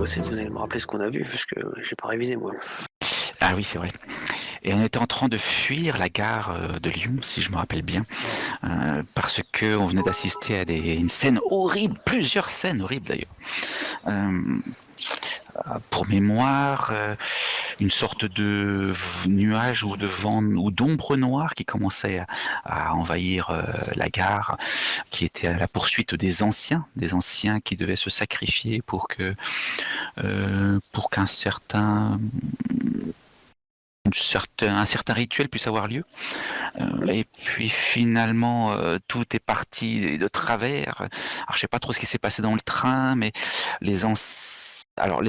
possible, vous allez me rappeler ce qu'on a vu, parce que j'ai pas révisé, moi. Ah oui, c'est vrai. Et on était en train de fuir la gare de Lyon, si je me rappelle bien, parce que on venait d'assister à une scène horrible, plusieurs scènes horribles d'ailleurs. Euh, pour mémoire, une sorte de nuage ou de vent ou d'ombre noire qui commençait à envahir la gare, qui était à la poursuite des anciens qui devaient se sacrifier pour qu'un un certain rituel puisse avoir lieu. Et puis finalement, tout est parti de travers. Alors je sais pas trop ce qui s'est passé dans le train, mais les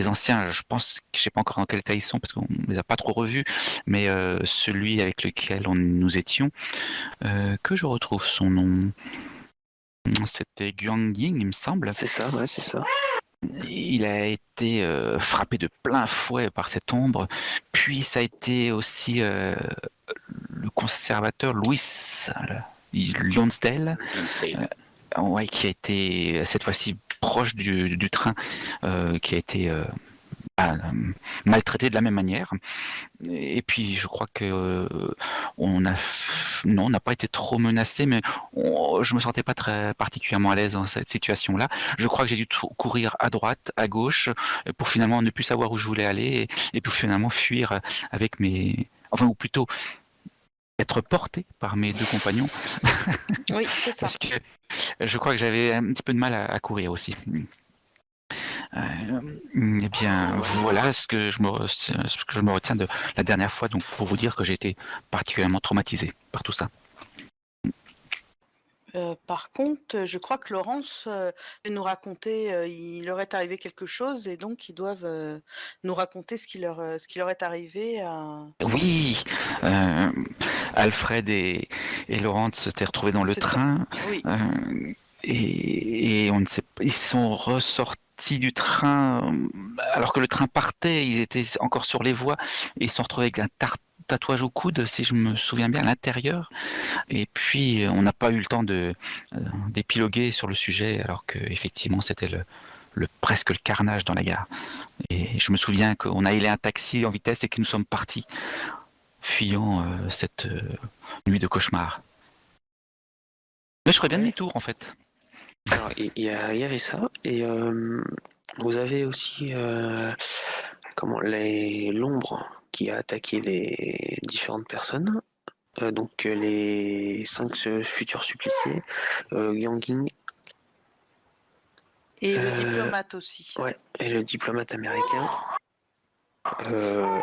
anciens, je pense, je sais pas encore dans quel état ils sont parce qu'on les a pas trop revus, mais celui avec lequel nous étions, que je retrouve son nom, c'était Guang Ying, il me semble. C'est ça, ouais, c'est ça. Il a été frappé de plein fouet par cette ombre, puis ça a été aussi le conservateur Louis Lonsdale, ouais, qui a été cette fois-ci proche du train, qui a été bah, maltraité de la même manière. Et puis je crois que on n'a pas été trop menacé, mais je me sentais pas très particulièrement à l'aise dans cette situation-là. Je crois que j'ai dû courir à droite, à gauche, pour finalement ne plus savoir où je voulais aller, et puis finalement fuir avec enfin, ou plutôt être porté par mes deux compagnons. Oui, c'est ça. Parce que je crois que j'avais un petit peu de mal à courir aussi. Eh bien, voilà ce que je me retiens de la dernière fois, donc pour vous dire que j'ai été particulièrement traumatisé par tout ça. Par contre, je crois que Laurence nous raconter, il leur est arrivé quelque chose et donc ils doivent nous raconter ce qui leur est arrivé à... Oui, Alfred et Laurent s'étaient retrouvés dans le C'est ça. train, Oui, et on ne sait pas, ils sont ressortis du train alors que le train partait, ils étaient encore sur les voies et ils se sont retrouvés avec un tatouage au coude, si je me souviens bien, à l'intérieur. Et puis on n'a pas eu le temps d'épiloguer sur le sujet, alors que effectivement c'était presque le carnage dans la gare. Et je me souviens qu'on a ailé un taxi en vitesse et que nous sommes partis, fuyant cette nuit de cauchemar. Mais je ferais bien Ouais. demi-tour en fait. Alors, il y avait ça, et vous avez aussi l'ombre qui a attaqué les différentes personnes. Donc les 5 futurs suppliciés, Yang. et le diplomate aussi. Ouais, et le diplomate américain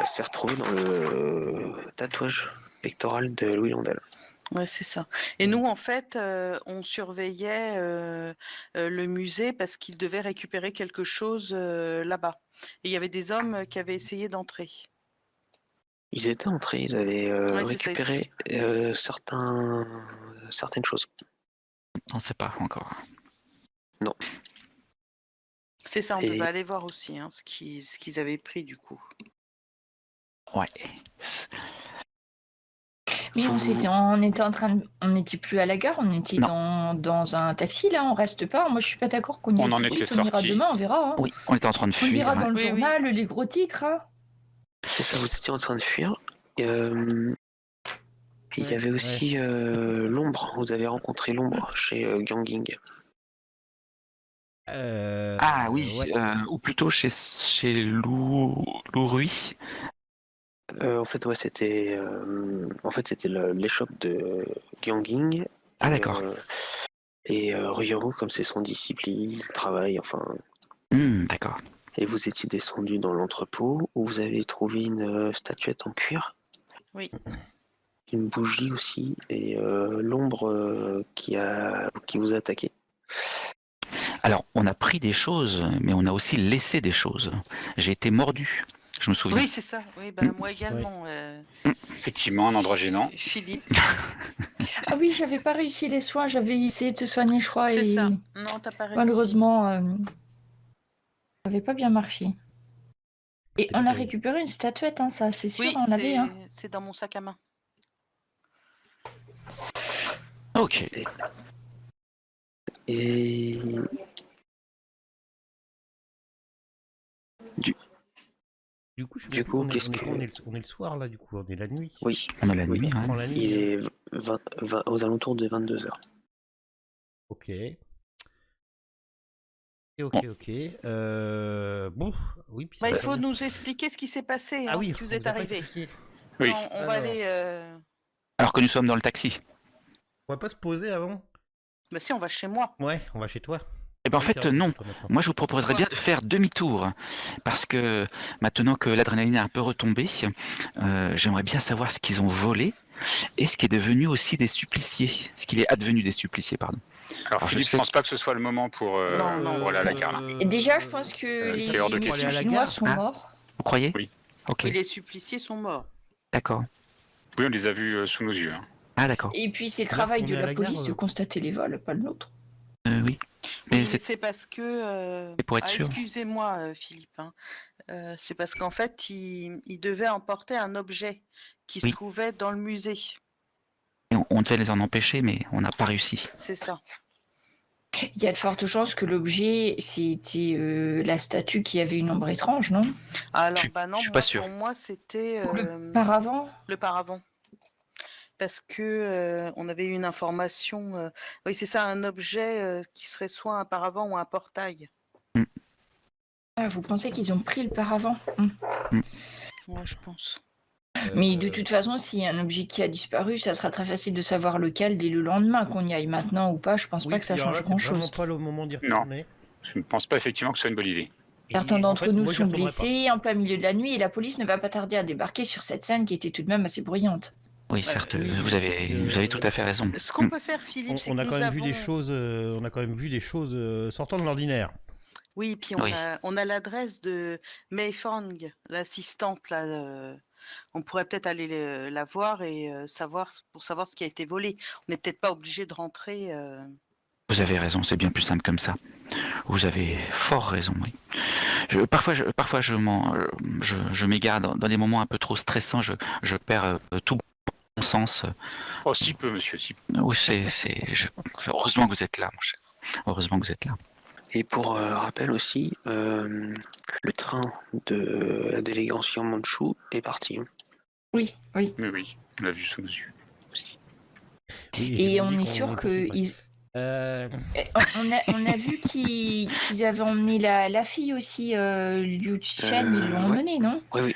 s'est retrouvé dans le tatouage pectoral de Louis Londel. Ouais, c'est ça. Et nous, en fait, on surveillait le musée parce qu'ils devaient récupérer quelque chose là-bas. Et il y avait des hommes qui avaient essayé d'entrer. Ils étaient entrés, ils avaient Ouais, c'est ça, récupéré certaines choses. On ne sait pas encore. Non. C'est ça, on Et devait aller voir aussi hein, ce qu'ils avaient pris du coup. Ouais. Oui, on n'était plus à la gare, on était dans un taxi là, on reste pas. Moi, je suis pas d'accord qu'on y aille tout de suite. On ira demain, on verra. Hein. Oui, on était en train de On fuir. lira dans le Oui, journal les gros titres. Hein. c'est ça, vous étiez en train de fuir. Il y avait aussi l'ombre. Vous avez rencontré l'ombre chez Ganging. Ah oui, ou plutôt chez Lou Rui. En fait, ouais, c'était l'échoppe de Ganging. Ah d'accord. Et Ryoro, comme c'est son disciple, il travaille, enfin. D'accord. Et vous étiez descendu dans l'entrepôt où vous avez trouvé une statuette en cuir. Oui. Une bougie aussi et l'ombre qui vous a attaqué. Alors, on a pris des choses, mais on a aussi laissé des choses. J'ai été mordu, je me souviens. Oui, c'est ça. Oui, bah, moi également. Effectivement, un endroit gênant. Philippe. Ah oui, j'avais pas réussi les soins, j'avais essayé de te soigner, je crois. C'est et ça. Non, t'as pas réussi. Malheureusement, ça n'avait pas bien marché. Et on a récupéré une statuette, hein, ça, c'est sûr, oui, on avait. Hein. C'est dans mon sac à main. Ok. Et Du coup, Du coup, qu'est-ce que... on est le soir là, du coup, on est la nuit. Oui, On a la nuit, On prend ouais. la nuit. il est aux alentours de 22h. Ok. Ok. Bon, oui. Puis il faut nous expliquer ce qui s'est passé, Ah oui, ce qui vous est arrivé. Oui. Non, on va aller... Alors que nous sommes dans le taxi. On va pas se poser avant? Bah si, on va chez moi. Ouais, on va chez toi. Eh ben en Oui, fait, c'est vrai, non. toi, maintenant. Moi, je vous proposerais bien de faire demi-tour. Parce que maintenant que l'adrénaline est un peu retombée, j'aimerais bien savoir ce qu'ils ont volé et ce qui est devenu aussi des suppliciés. Ce qu'il est advenu des suppliciés, pardon. Alors Philippe, je pense pas que ce soit le moment pour aller à la gare. Là. Et déjà, je pense que c'est hors de les question. missiles chinois sont morts. Vous croyez? Oui. Ok. Oui, les suppliciés sont morts. D'accord. Oui, on les a vus sous nos yeux. Hein. Ah d'accord. Et puis c'est le Alors travail qu'on de est à la la police gare, de constater les vols, pas le nôtre. Oui. Mais Oui, c'est parce que... c'est pour être sûr. Excusez-moi, Philippe. C'est parce qu'en fait, il devait emporter un objet qui se trouvait dans le musée. Et on devait les en empêcher, mais on n'a pas réussi. C'est ça. Il y a de fortes chances que l'objet, c'était la statue qui avait une ombre étrange, non? Alors, non, je suis pas sûr. pour moi, c'était... Le paravent? Le paravent. Parce que on avait eu une information... Oui, c'est ça, un objet qui serait soit un paravent ou un portail. Ah, vous pensez qu'ils ont pris le paravent? Ouais, je pense. Mais de toute façon, s'il y a un objet qui a disparu, ça sera très facile de savoir lequel dès le lendemain, qu'on y aille maintenant ou pas. Je pense pas que ça change grand-chose. C'est vraiment pas le moment d'y Non, retourner. je ne pense pas effectivement que ce soit une bonne idée. Certains d'entre nous moi, j'y sont retournerai blessés en plein milieu de la nuit et la police ne va pas tarder à débarquer sur cette scène qui était tout de même assez bruyante. Oui, certes, oui, vous avez tout à fait raison. Ce qu'on peut faire, Philippe, c'est On que a nous quand même avons... vu des choses. On a quand même vu des choses sortant de l'ordinaire. Oui, puis Oui. on a l'adresse de Mei Fang, l'assistante là. On pourrait peut-être aller la voir et savoir ce qui a été volé. On n'est peut-être pas obligé de rentrer. Vous avez raison, c'est bien plus simple comme ça. Vous avez fort raison, oui. Parfois, je m'égare dans des moments un peu trop stressants. Je perds tout bon sens. Oh, si peu, monsieur, si peu. Oui, heureusement que vous êtes là, mon cher. Heureusement que vous êtes là. Et pour rappel aussi, le train de la délégation Manchou est parti. Oui. Mais oui, on l'a vu sous nos yeux aussi. Oui, Et on est sûr que... On a vu qu'ils avaient emmené la fille aussi, Liu Chen, ils l'ont emmenée, non? Oui.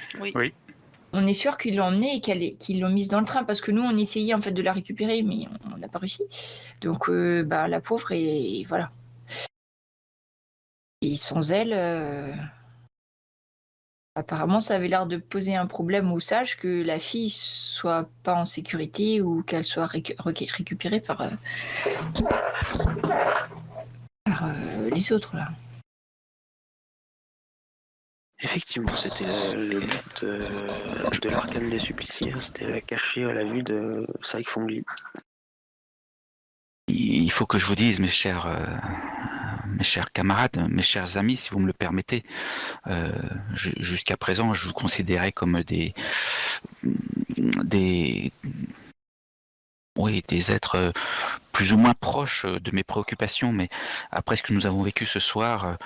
On est sûr qu'ils l'ont emmenée et qu'ils l'ont mise dans le train parce que nous, on essayait en fait de la récupérer, mais on n'a pas réussi. Donc, la pauvre, et voilà. Et sans elle, apparemment, ça avait l'air de poser un problème aux sages que la fille soit pas en sécurité ou qu'elle soit récupérée par les autres là. Effectivement, c'était le but de l'arcane des suppliciés, c'était la cacher à la vue de Saïk Fongli. Il faut que je vous dise, mes chers camarades, mes chers amis, si vous me le permettez, jusqu'à présent, je vous considérais comme des êtres plus ou moins proches de mes préoccupations, mais après ce que nous avons vécu ce soir,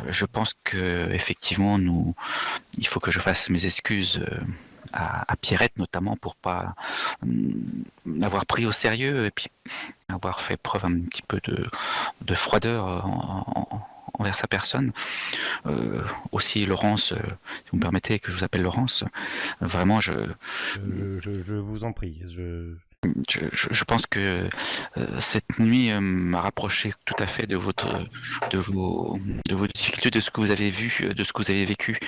je pense que effectivement, il faut que je fasse mes excuses à Pierrette notamment pour pas l'avoir pris au sérieux et puis avoir fait preuve un petit peu de froideur envers sa personne. Aussi Laurence, si vous me permettez que je vous appelle Laurence, vraiment je vous en prie. Je pense que cette nuit m'a rapproché tout à fait de vos difficultés, de ce que vous avez vu, de ce que vous avez vécu.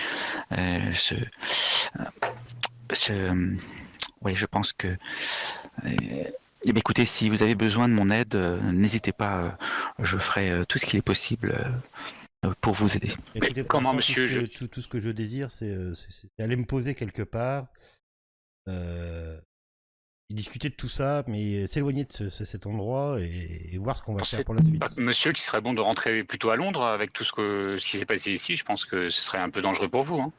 Oui, je pense que. Écoutez, si vous avez besoin de mon aide, n'hésitez pas. Je ferai tout ce qu'il est possible pour vous aider. Écoutez, comment, monsieur, tout ce que je désire, c'est aller me poser quelque part. Discuter de tout ça, mais s'éloigner de cet endroit et voir ce qu'on va faire pour la suite. Monsieur, qu'il serait bon de rentrer plutôt à Londres avec tout ce qui s'est passé ici. Je pense que ce serait un peu dangereux pour vous. Hein.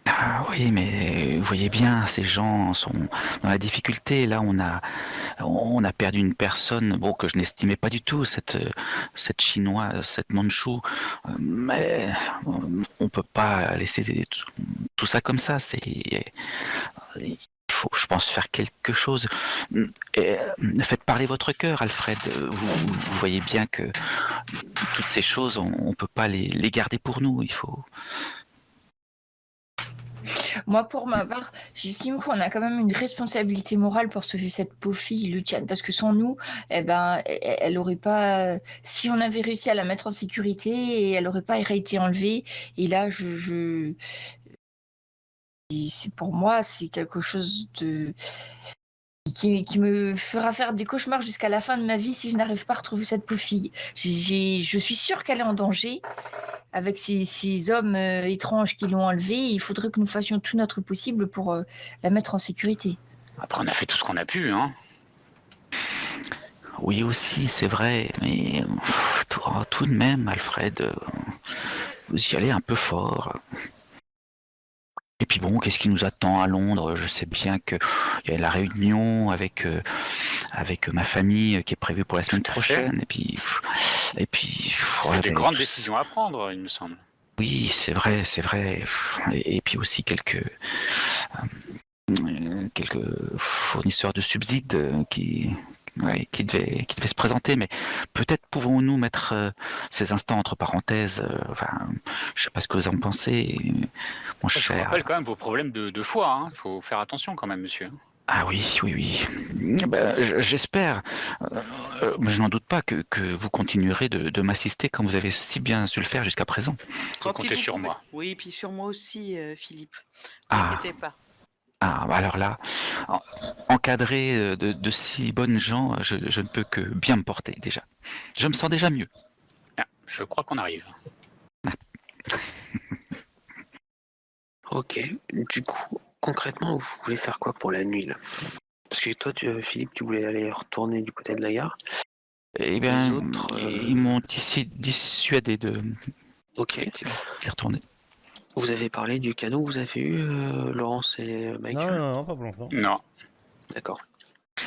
Ah oui, mais vous voyez bien, ces gens sont dans la difficulté. Là, on a perdu une personne, bon, que je n'estimais pas du tout, cette chinoise, cette Mandchou. Mais on peut pas laisser tout ça comme ça. Il faut, je pense, faire quelque chose. Et, faites parler votre cœur, Alfred. Vous voyez bien que toutes ces choses, on peut pas les garder pour nous. Il faut. Moi, pour ma part, j'estime qu'on a quand même une responsabilité morale pour sauver cette pauvre fille, Luciane, parce que sans nous, elle aurait pas. Si on avait réussi à la mettre en sécurité, elle aurait pas été enlevée. Et là, pour moi, c'est quelque chose qui me fera faire des cauchemars jusqu'à la fin de ma vie si je n'arrive pas à retrouver cette pauvre fille. Je suis sûre qu'elle est en danger. Avec ces hommes étranges qui l'ont enlevée, il faudrait que nous fassions tout notre possible pour la mettre en sécurité. Après, on a fait tout ce qu'on a pu, hein. Oui aussi, c'est vrai, mais tout de même, Alfred, vous y allez un peu fort. Et puis bon, qu'est-ce qui nous attend à Londres? Je sais bien qu'il y a la réunion avec ma famille qui est prévue pour la semaine prochaine. Et puis il y a des grandes décisions à prendre, il me semble. Oui, c'est vrai. Et puis aussi quelques fournisseurs de subsides qui devaient se présenter, mais peut-être pouvons-nous mettre ces instants entre parenthèses. Je sais pas ce que vous en pensez, mon cher. Je vous rappelle quand même vos problèmes de foie. Hein. Faut faire attention quand même, monsieur. Ah oui. J'espère. Je n'en doute pas que vous continuerez de m'assister comme vous avez si bien su le faire jusqu'à présent. Vous comptez sur moi. Oui, et puis sur moi aussi, Philippe. Ne vous inquiétez pas. Ah, alors là, encadré de si bonnes gens, je ne peux que bien me porter déjà. Je me sens déjà mieux. Ah, je crois qu'on arrive. Ok, du coup, concrètement, vous voulez faire quoi pour la nuit là? Parce que toi, Philippe, tu voulais aller retourner du côté de la gare. Eh bien, ils m'ont dissuadé de d'y retourner. Vous avez parlé du cadeau que vous avez eu, Laurence et Michael? Non, pas pour l'instant. Non. D'accord. C'est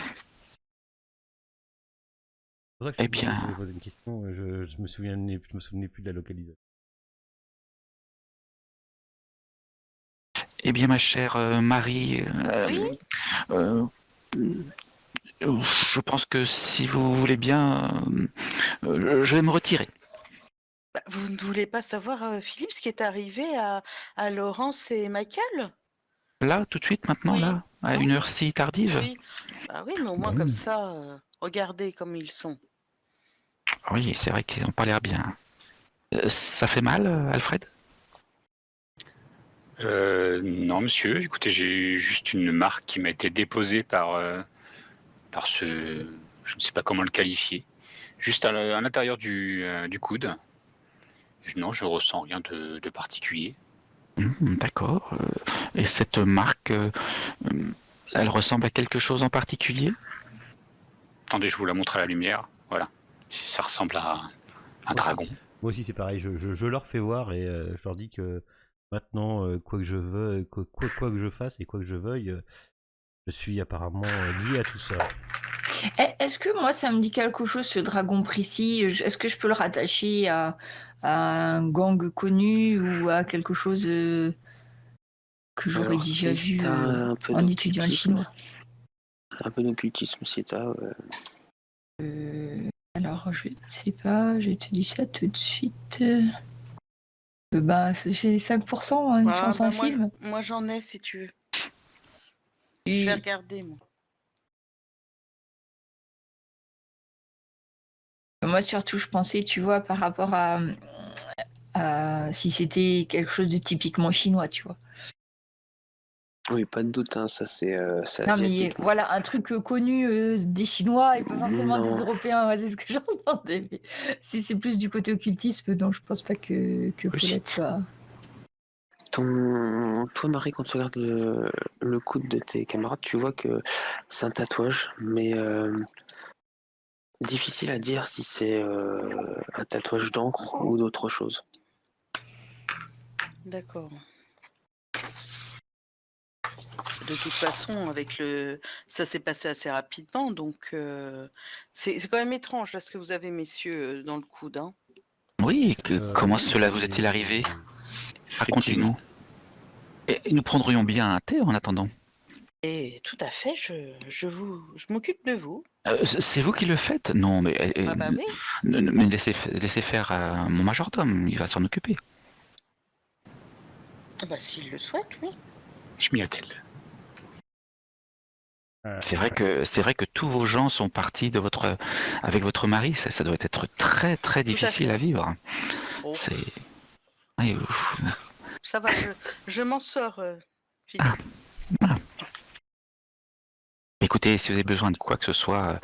pour ça que je voulais poser une question. Je me souvenais plus de la localisation. Eh bien, ma chère Marie, je pense que si vous voulez bien, je vais me retirer. Vous ne voulez pas savoir, Philippe, ce qui est arrivé à Laurence et Michael? Là, tout de suite, maintenant, Oui. là, à une heure si tardive? Oui. Bah oui, mais au moins comme ça, regardez comme ils sont. Oui, c'est vrai qu'ils n'ont pas l'air bien. Ça fait mal, Alfred? Non, monsieur. Écoutez, j'ai juste une marque qui m'a été déposée par ce... Je ne sais pas comment le qualifier. Juste à l'intérieur du coude. Non, je ressens rien de particulier. D'accord. Et cette marque, elle ressemble à quelque chose en particulier? Attendez, je vous la montre à la lumière. Voilà. Ça ressemble à un dragon. Moi aussi, c'est pareil. Je leur fais voir et je leur dis que maintenant, quoi que je veuille, quoi que je fasse et quoi que je veuille, je suis apparemment lié à tout ça. Est-ce que moi, ça me dit quelque chose, ce dragon précis? Est-ce que je peux le rattacher à un gang connu ou à quelque chose que j'aurais déjà vu en étudiant chinois? Un peu d'occultisme, si t'as. Alors, je ne sais pas, je te dis ça tout de suite. J'ai 5%, une chance infime. Moi, j'en ai, si tu veux. Je vais regarder, moi. Moi, surtout, je pensais, tu vois, par rapport à si c'était quelque chose de typiquement chinois, tu vois. Oui, pas de doute, hein, ça c'est Non, asiatique. mais voilà, un truc connu des Chinois et pas forcément des Européens, c'est ce que j'entendais. Mais si c'est plus du côté occultisme, non, je pense pas que Paulette soit... Toi, Marie, quand tu regardes le coude de tes camarades, tu vois que c'est un tatouage, mais difficile à dire si c'est un tatouage d'encre ou d'autre chose. D'accord. De toute façon, ça s'est passé assez rapidement, donc c'est quand même étrange là ce que vous avez, messieurs, dans le coude. Hein. Oui, comment Oui, cela vous est-il arrivé? Effectivement. Racontez-nous. Et nous prendrions bien un thé en attendant. Et tout à fait, je m'occupe de vous. C'est vous qui le faites? Non, mais Ah bah oui. mais laissez faire mon majordome, il va s'en occuper. Ah bah s'il le souhaite, oui. Je m'y attelle. C'est vrai que tous vos gens sont partis avec votre mari. Ça doit être très très difficile fait. à vivre. Oh, C'est oui, ça va, je m'en sors, Philippe. écoutez, si vous avez besoin de quoi que ce soit,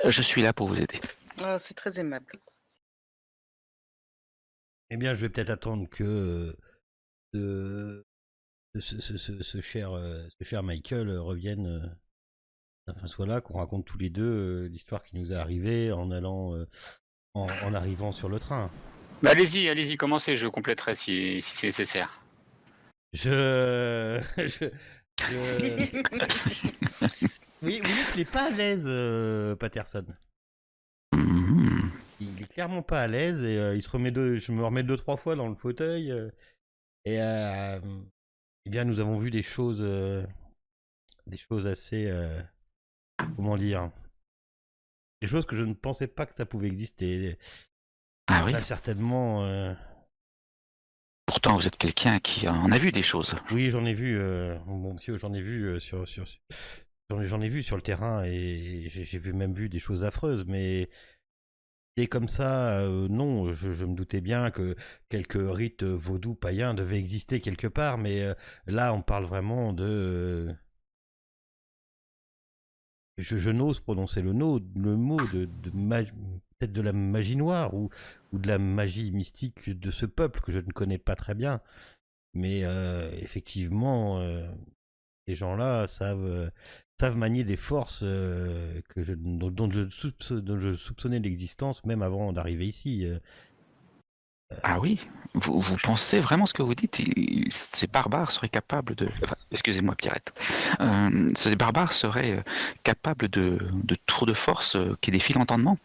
je suis là pour vous aider. Ah, c'est très aimable. Eh bien, je vais peut-être attendre que ce cher Michael revienne, enfin soit là, qu'on raconte tous les deux l'histoire qui nous est arrivée en en arrivant sur le train. Bah, allez-y, commencez, je compléterai si c'est nécessaire. Oui, vous dites qu'il n'est pas à l'aise, Patterson. Mhm. Il est clairement pas à l'aise et je me remets 2-3 fois dans le fauteuil. Eh bien, nous avons vu des choses assez, comment dire, des choses que je ne pensais pas que ça pouvait exister. Ah oui. Là, certainement. Pourtant, vous êtes quelqu'un qui en a vu des choses. Oui, j'en ai vu, mon monsieur, j'en ai vu j'en ai vu sur le terrain et j'ai même vu des choses affreuses, mais et comme ça, non, je me doutais bien que quelques rites vaudous païens devaient exister quelque part, mais là, on parle vraiment de... Je n'ose prononcer le mot peut-être de la magie noire ou de la magie mystique de ce peuple que je ne connais pas très bien. Mais effectivement, ces gens-là savent manier des forces dont je soupçonnais l'existence même avant d'arriver ici. Ah oui. Vous pensez vraiment ce que vous dites? Ces barbares seraient capables de. Enfin, excusez-moi, Pierrette. Ces barbares seraient capables de tours de force qui défient l'entendement?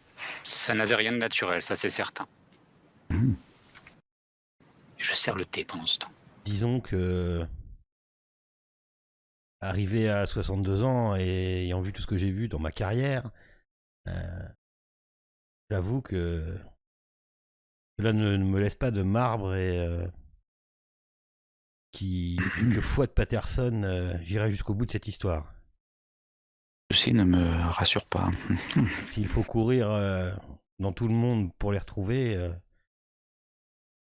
Ça n'avait rien de naturel, ça c'est certain. Mhm. Je sers le thé pendant ce temps. Disons que arrivé à 62 ans et ayant vu tout ce que j'ai vu dans ma carrière, j'avoue que cela ne me laisse pas de marbre et que foi de Patterson, j'irai jusqu'au bout de cette histoire. Ceci ne me rassure pas. S'il faut courir dans tout le monde pour les retrouver,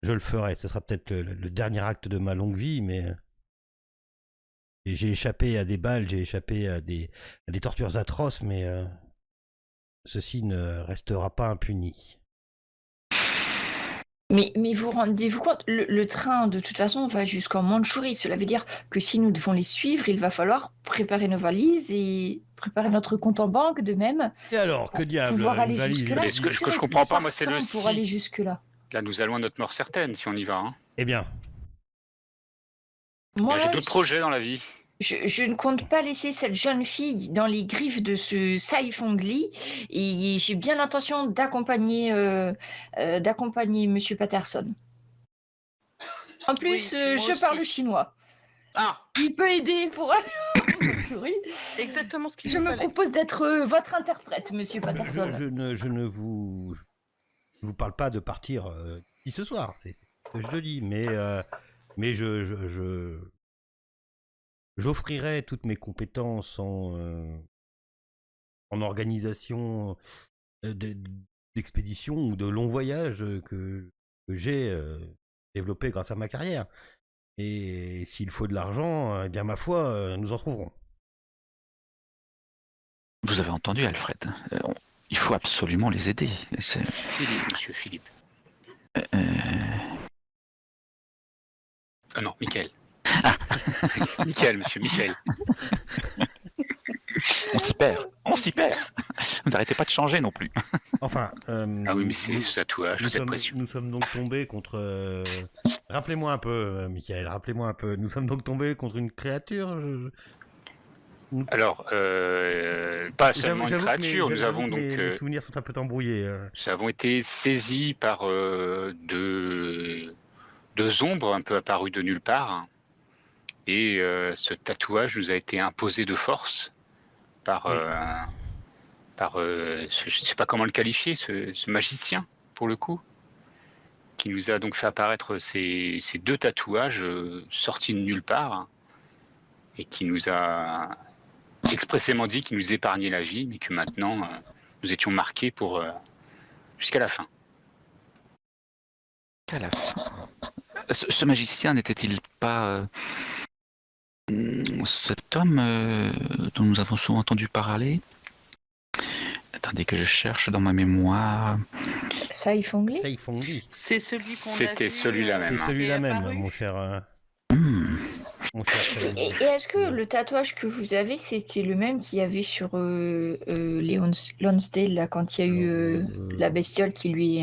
je le ferai. Ce sera peut-être le dernier acte de ma longue vie, mais j'ai échappé à des balles, j'ai échappé à des tortures atroces, mais ceci ne restera pas impuni. Mais vous rendez-vous compte, le train, de toute façon, va jusqu'en Mandchourie. Cela veut dire que si nous devons les suivre, il va falloir préparer nos valises et préparer notre compte en banque de même. Et alors, que diable, pouvoir aller une valise jusque-là. Mais ce que Qui je serait comprends pas, moi, c'est le partant pour si. aller jusque-là. Là, nous allons à notre mort certaine si on y va. Hein. Eh bien, Moi, J'ai d'autres projets dans la vie. je ne compte pas laisser cette jeune fille dans les griffes de ce Sai Fongli et j'ai bien l'intention d'accompagner Monsieur Patterson. En plus, Oui, moi je parle aussi. chinois. Ah, Il peut aider pour aller en Mandchourie. exactement ce qu'il Je nous me fallait. propose d'être votre interprète, Monsieur Patterson. je ne vous parle pas de partir ici ce soir, c'est ce que je te dis, mais j'offrirai toutes mes compétences en organisation d'expédition ou de longs voyages que j'ai développé grâce à ma carrière. Et s'il faut de l'argent, eh bien ma foi, nous en trouverons. Vous avez entendu, Alfred. Il faut absolument les aider. Philippe, monsieur Philippe. Non, Michael. Ah. Michael, monsieur Michael. On s'y perd. On s'y perd. Vous n'arrêtez pas de changer non plus. Enfin. Ah oui, mais c'est ce tatouage, toute cette pression. Nous sommes donc tombés contre. Rappelez-moi un peu, Michael, rappelez-moi un peu. Nous sommes donc tombés contre une créature. Alors, pas seulement une créature, nous avons donc. Mes souvenirs sont un peu embrouillés. Nous avons été saisis par deux ombres un peu apparues de nulle part. Et ce tatouage nous a été imposé de force par, je ne sais pas comment le qualifier, ce magicien, pour le coup, qui nous a donc fait apparaître ces deux tatouages sortis de nulle part et qui nous a expressément dit qu'il nous épargnait la vie, mais que maintenant, nous étions marqués pour jusqu'à la fin. À la fin. Ce magicien n'était-il pas cet homme dont nous avons souvent entendu parler? Attendez que je cherche dans ma mémoire. Saifongli. C'est celui qu'on a vu. C'était celui-là même. C'est celui-là qui est même, apparu. mon cher. Mon cher Et est-ce que le tatouage que vous avez, c'était le même qu'il y avait sur Lonsdale, là, quand il y a eu la bestiole qui lui...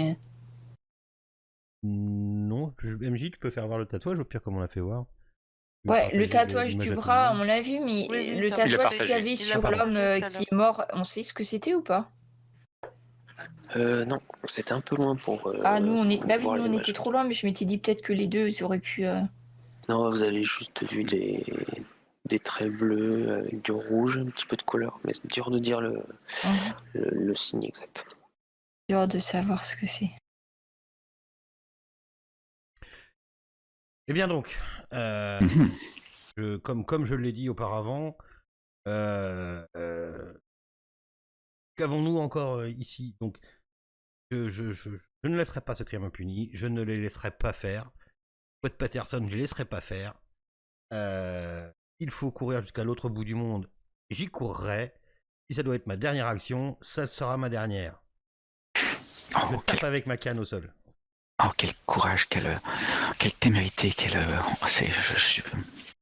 Non, MJ, tu peux faire voir le tatouage, au pire, comme on l'a fait voir. Tu Ouais, partager le tatouage l'image du à tout bras, le on l'a vu, mais Oui, le t'as- Il l'a tatouage partagé. qu'il y avait Il l'a sur partagé l'homme tout à qui est mort, on sait ce que c'était ou pas? Non, c'était un peu loin pour. Ah, nous, on est... Bah oui, voir nous, on l'image. était trop loin, mais je m'étais dit peut-être que les deux, ils auraient pu... Non, vous avez juste vu des traits bleus avec du rouge, un petit peu de couleur, mais c'est dur de dire le signe exact. dur de savoir ce que c'est. Eh bien donc, comme je l'ai dit auparavant, qu'avons-nous encore ici? Donc, je ne laisserai pas ce crime impuni, je ne les laisserai pas faire. Poète Patterson, je ne les laisserai pas faire. Il faut courir jusqu'à l'autre bout du monde. J'y courrai. Si ça doit être ma dernière action, ça sera ma dernière. Je tape avec ma canne au sol. Oh, quel courage, quelle témérité, je suis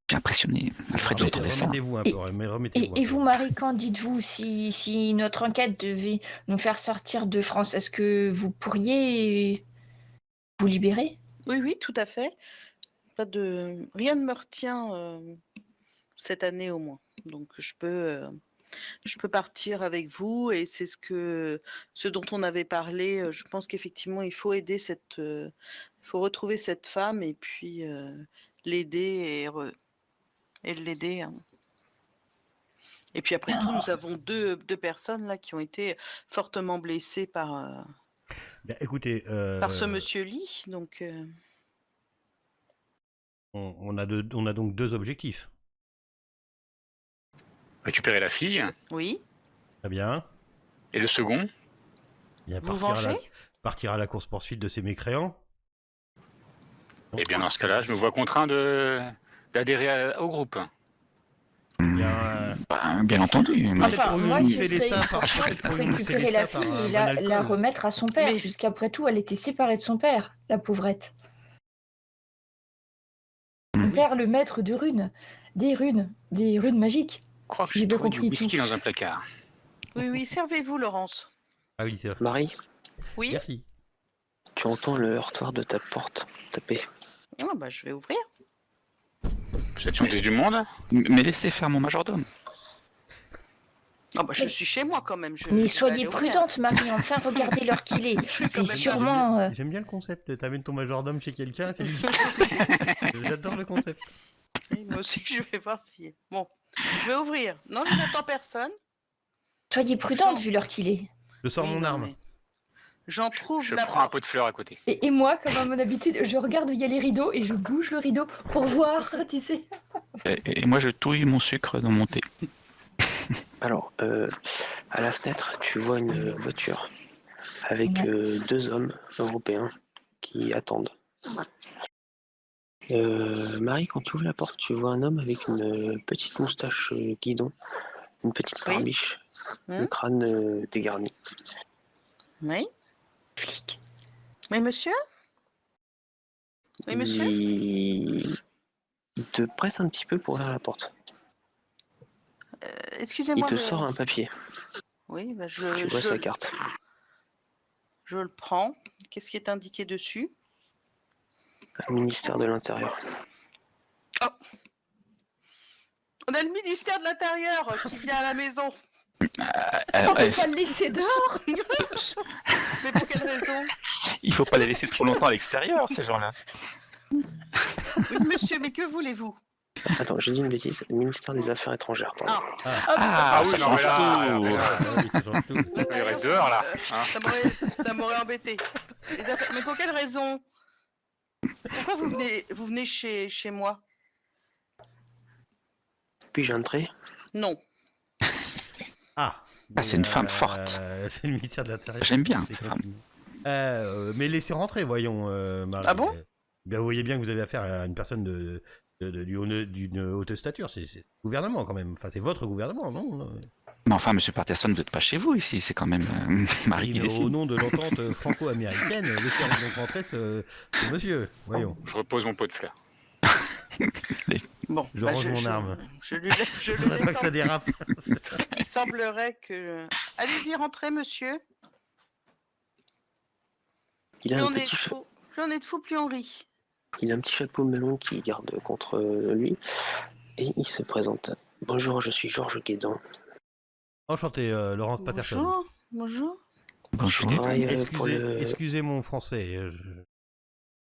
bien impressionné. Alfred doit entendre ça. Remettez-vous un peu, remettez-vous. Et vous, Marie, qu'en dites-vous si notre enquête devait nous faire sortir de France, est-ce que vous pourriez vous libérer? Oui, tout à fait. Rien ne me retient cette année au moins. Donc je peux partir avec vous et c'est ce dont on avait parlé. Je pense qu'effectivement il faut aider il faut retrouver cette femme et puis l'aider et l'aider. Hein. Et puis après tout, nous avons deux personnes là qui ont été fortement blessées par Écoutez, par ce monsieur Lee. Donc on a donc deux objectifs. Récupérer la fille. Oui. Très bien. Et le second? Bien, Vous vengez? partir à la course-poursuite de ces mécréants. Eh bien, dans ce cas-là, je me vois contraint d'adhérer au groupe. Bien, Bien entendu. Mais Enfin, moi, je céder serais ça par- partant peut-être pour pour nous récupérer céder la ça par fille un et bon la alcool. remettre à son père, Mais- puisqu'après tout, elle était séparée de son père, la pauvrette. Son père, le maître de runes, des runes magiques. Je crois que Si j'ai j'ai bien trouvé du compris whisky tout. dans un placard. Oui, servez-vous, Laurence. Ah oui, c'est vrai. Marie, Oui. Merci. tu entends le heurtoir de ta porte taper. Ah, bah, je vais ouvrir. Vous êtes sûr du monde? Mais laissez faire mon majordome. Ah, bah, je suis chez moi quand même. Je Mais vais soyez aller ouvrir. prudente, Marie, enfin, regardez l'heure qu'il est. suis quand C'est même sûrement... J'aime bien le concept. T'amènes ton majordome chez quelqu'un, c'est lui. J'adore le concept. Oui, moi aussi, je vais voir si. Bon, je vais ouvrir. Non, je n'attends personne. Soyez prudente, Jean. vu l'heure qu'il est. Je sors Oui, mon non, arme. mais j'en trouve Je la prends un pot porte. de fleurs à côté. Et moi, comme à mon habitude, je regarde où il y a les rideaux et je bouge le rideau pour voir, tu sais. Et moi, je touille mon sucre dans mon thé. Alors, à la fenêtre, tu vois une voiture avec deux hommes européens qui attendent. Marie, quand tu ouvres la porte, tu vois un homme avec une petite moustache guidon, une petite Oui. barbiche, le crâne dégarni. Oui. Flic. Oui, monsieur? Oui, monsieur? Il te presse un petit peu pour ouvrir la porte. Il excusez-moi, te mais... sort un papier. Oui, bah, Tu vois sa carte. je le prends. Qu'est-ce qui est indiqué dessus? Ministère de l'Intérieur. Oh, on a le ministère de l'Intérieur qui vient à la maison. On peut pas le laisser dehors. Mais pour quelle raison? Il faut pas les laisser trop longtemps à l'extérieur, ces gens-là. Oui, monsieur, mais que voulez-vous? Attends, j'ai dit une bêtise. Ministère des Affaires étrangères, pardon. Ah, oui, ça non, mais change là, tout. oui, ça change tout. Il reste dehors, là. Hein. Ça m'aurait embêté. Mais pour quelle raison? Pourquoi vous venez chez moi? Puis-je entrer? Non. Ah, c'est une femme forte. C'est le ministère de l'Intérieur. J'aime bien. C'est continu. Mais laissez rentrer, voyons, Marie. Ah bon? Bien, vous voyez bien que vous avez affaire à une personne d'une haute stature. C'est le gouvernement, quand même. Enfin, c'est votre gouvernement, non? Mais enfin, monsieur Patterson, vous n'êtes pas chez vous ici, c'est quand même Marie qui Mais au décide. nom de l'entente franco-américaine, laissez donc rentrer ce monsieur. Voyons. Je repose mon pot de fleurs. Bon, Je range mon arme. Je lui laisse. Je lui Faudrait pas laisse que ça dérape. Il semblerait que. Allez-y, rentrez, monsieur. Il a Plus un on est petit fou, plus on est de fou, plus on rit. Il a un petit chapeau melon qui garde contre lui. Et il se présente. Bonjour, je suis Georges Guédon. Enchanté, Laurence Patterson. Bonjour. Bonjour. Bonjour. Je travaille pour Excusez mon français.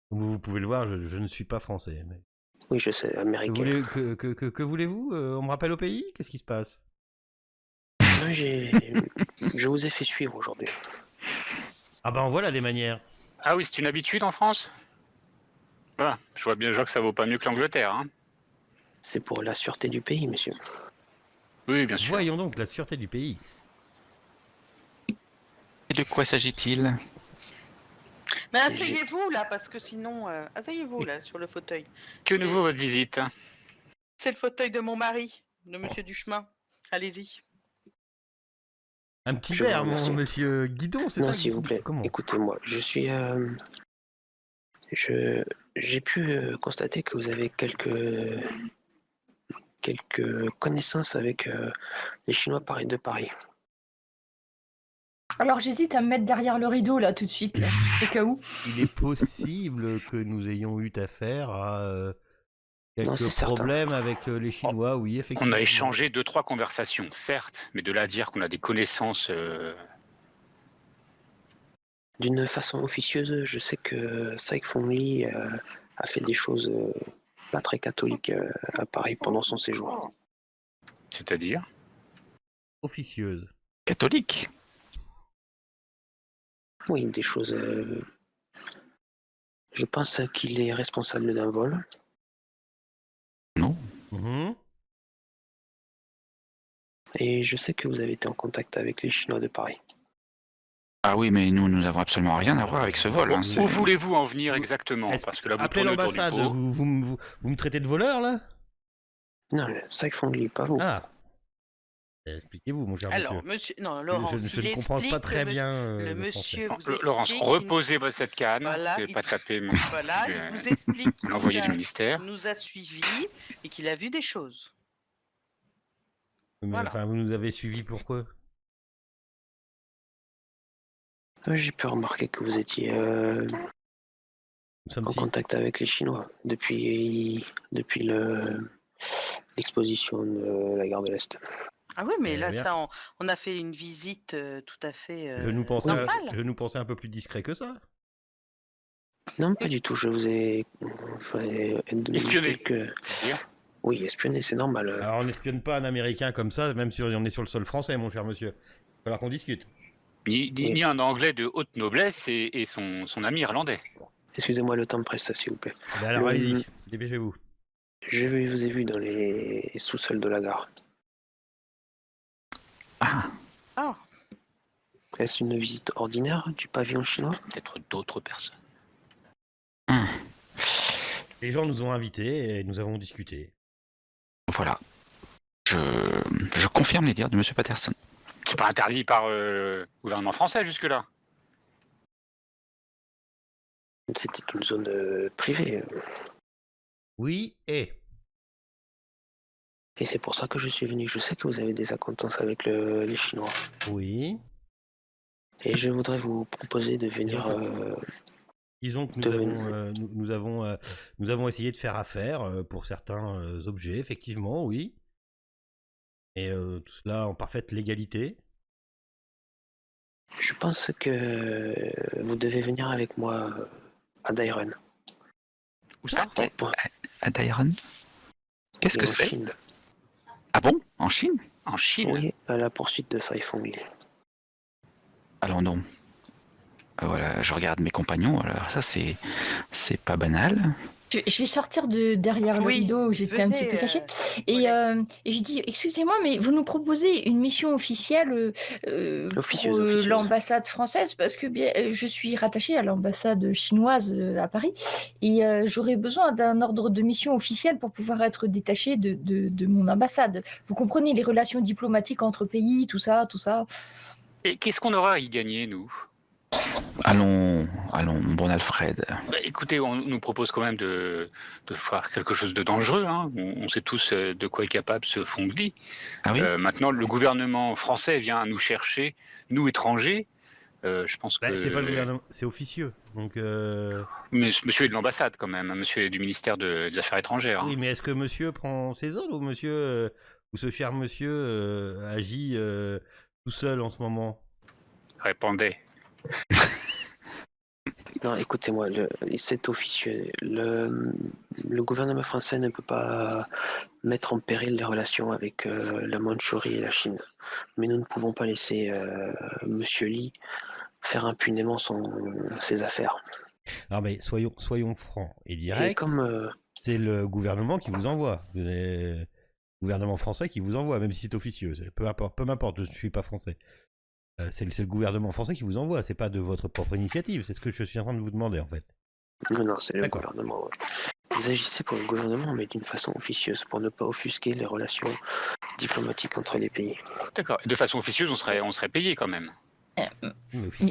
Comme vous pouvez le voir, je ne suis pas français. Mais... Oui, je sais, américain. Que voulez-vous? On me rappelle au pays? Qu'est-ce qui se passe? Moi, je vous ai fait suivre aujourd'hui. Ah ben voilà des manières. Ah oui, c'est une habitude en France? Voilà, je vois que ça vaut pas mieux que l'Angleterre. Hein. C'est pour la sûreté du pays, monsieur. Oui, bien sûr. Voyons donc la sûreté du pays. Et de quoi s'agit-il? Mais asseyez-vous là, parce que sinon. Asseyez-vous là, sur le fauteuil. Que nouveau votre visite? C'est le fauteuil de mon mari, de monsieur Duchemin. Allez-y. Un petit Je vous verre, remercie. monsieur Guidon, c'est ça? Non, s'il vous plaît, Comment? écoutez-moi. Je suis. J'ai pu constater que vous avez quelques connaissances avec les Chinois de Paris. Alors j'hésite à me mettre derrière le rideau là tout de suite, là, au cas où. Il est possible que nous ayons eu affaire à Non, quelques c'est certain. problèmes avec les Chinois, oui, effectivement. On a échangé 2-3 conversations, certes, mais de là à dire qu'on a des connaissances... D'une façon officieuse, je sais que Saik Fong Li a fait des choses pas très catholiques à Paris pendant son séjour. C'est-à-dire? Officieuse. Catholique. Oui, des choses. Je pense qu'il est responsable d'un vol. Mhm. Et je sais que vous avez été en contact avec les Chinois de Paris. Ah oui, mais nous n'avons absolument rien à voir avec ce vol. Hein, Où voulez-vous en venir exactement? Est-ce- Parce que là, vous Appelez tournez autour du l'ambassade, pot. vous me traitez de voleur, là? Non, Saik Fong Li, pas vous. Ah. Expliquez-vous, mon cher Alors, monsieur. monsieur. Non, Laurence, Je il ne comprends pas explique très que bien le le monsieur français. vous Laurence, explique qu'il- reposez cette canne. Voilà, Vous n'avez pas taper Voilà, il vous explique qu'il l'envoyé du ministère. nous a suivis et qu'il a vu des choses. Mais Voilà. enfin, vous nous avez suivis pourquoi? J'ai pu remarquer que vous étiez Nous sommes en si. contact avec les Chinois depuis l'exposition de la gare de l'Est. Ah oui, mais là, bien. ça, on a fait une visite tout à fait Je nous pensais normale. un peu plus discret que ça. Non, pas du tout. Je vous ai Espionné. quelques... Oui, espionné, c'est normal. Alors, on n'espionne pas un Américain comme ça, même si on est sur le sol français, mon cher monsieur. Il va falloir qu'on discute. Ni un Anglais de haute noblesse et son ami irlandais. Excusez-moi, le temps me presse, s'il vous plaît. Ben alors, Le- allez-y, dépêchez-vous. Je vous ai vu dans les sous-sols de la gare. Ah, Ah, Est-ce une visite ordinaire du pavillon chinois? Peut-être d'autres personnes. Les gens nous ont invités et nous avons discuté. voilà. Je confirme les dires de monsieur Patterson. C'est pas interdit par le gouvernement français jusque-là. C'était une zone privée. Oui, et Et c'est pour ça que je suis venu. Je sais que vous avez des acquaintances avec les Chinois. Oui. Et je voudrais vous proposer de venir... Disons que nous avons essayé de faire affaire pour certains objets, effectivement, oui. Et tout cela en parfaite légalité. Je pense que vous devez venir avec moi à Dairen. Où ça? À Dairon? Qu'est-ce Et que en c'est? Chine. Ah bon? En Chine? En Chine? Oui, à la poursuite de Saifeng Li. Alors non. Voilà, je regarde mes compagnons, alors ça c'est pas banal. Je vais sortir de derrière le Oui, rideau où j'étais un petit peu venez, cachée. Paulette. Et je dis, excusez-moi, mais vous nous proposez une mission officielle Officieuse, pour officieuse. l'ambassade française, parce que je suis rattachée à l'ambassade chinoise à Paris, et j'aurais besoin d'un ordre de mission officiel pour pouvoir être détachée de mon ambassade. Vous comprenez, les relations diplomatiques entre pays, tout ça, tout ça. Et qu'est-ce qu'on aura à y gagner, nous? Allons, mon bon Alfred. Bah, écoutez, on nous propose quand même de faire quelque chose de dangereux. Hein. On sait tous de quoi est capable ce Feng Li. Ah oui? Maintenant, le gouvernement français vient nous chercher, nous étrangers. Je pense que... C'est pas le gouvernement, c'est officieux. Donc, Mais ce monsieur est de l'ambassade quand même, hein. Monsieur est du ministère des Affaires étrangères. oui, Hein. mais est-ce que monsieur prend ses ordres ou ou ce cher monsieur agit tout seul en ce moment? Répondez. Non, écoutez-moi, c'est officieux. Le gouvernement français ne peut pas mettre en péril les relations avec la Mandchourie et la Chine. Mais nous ne pouvons pas laisser Monsieur Li faire impunément ses affaires. Non, mais soyons francs et Et directs. comme C'est le gouvernement qui vous envoie. Le gouvernement français qui vous envoie, même si c'est officieux. Peu m'importe, je ne suis pas français. C'est le gouvernement français qui vous envoie, c'est pas de votre propre initiative, c'est ce que je suis en train de vous demander en fait. non, c'est le D'accord. gouvernement. Ouais. Vous agissez pour le gouvernement, mais d'une façon officieuse, pour ne pas offusquer les relations diplomatiques entre les pays. D'accord. De façon officieuse, on serait payé quand même.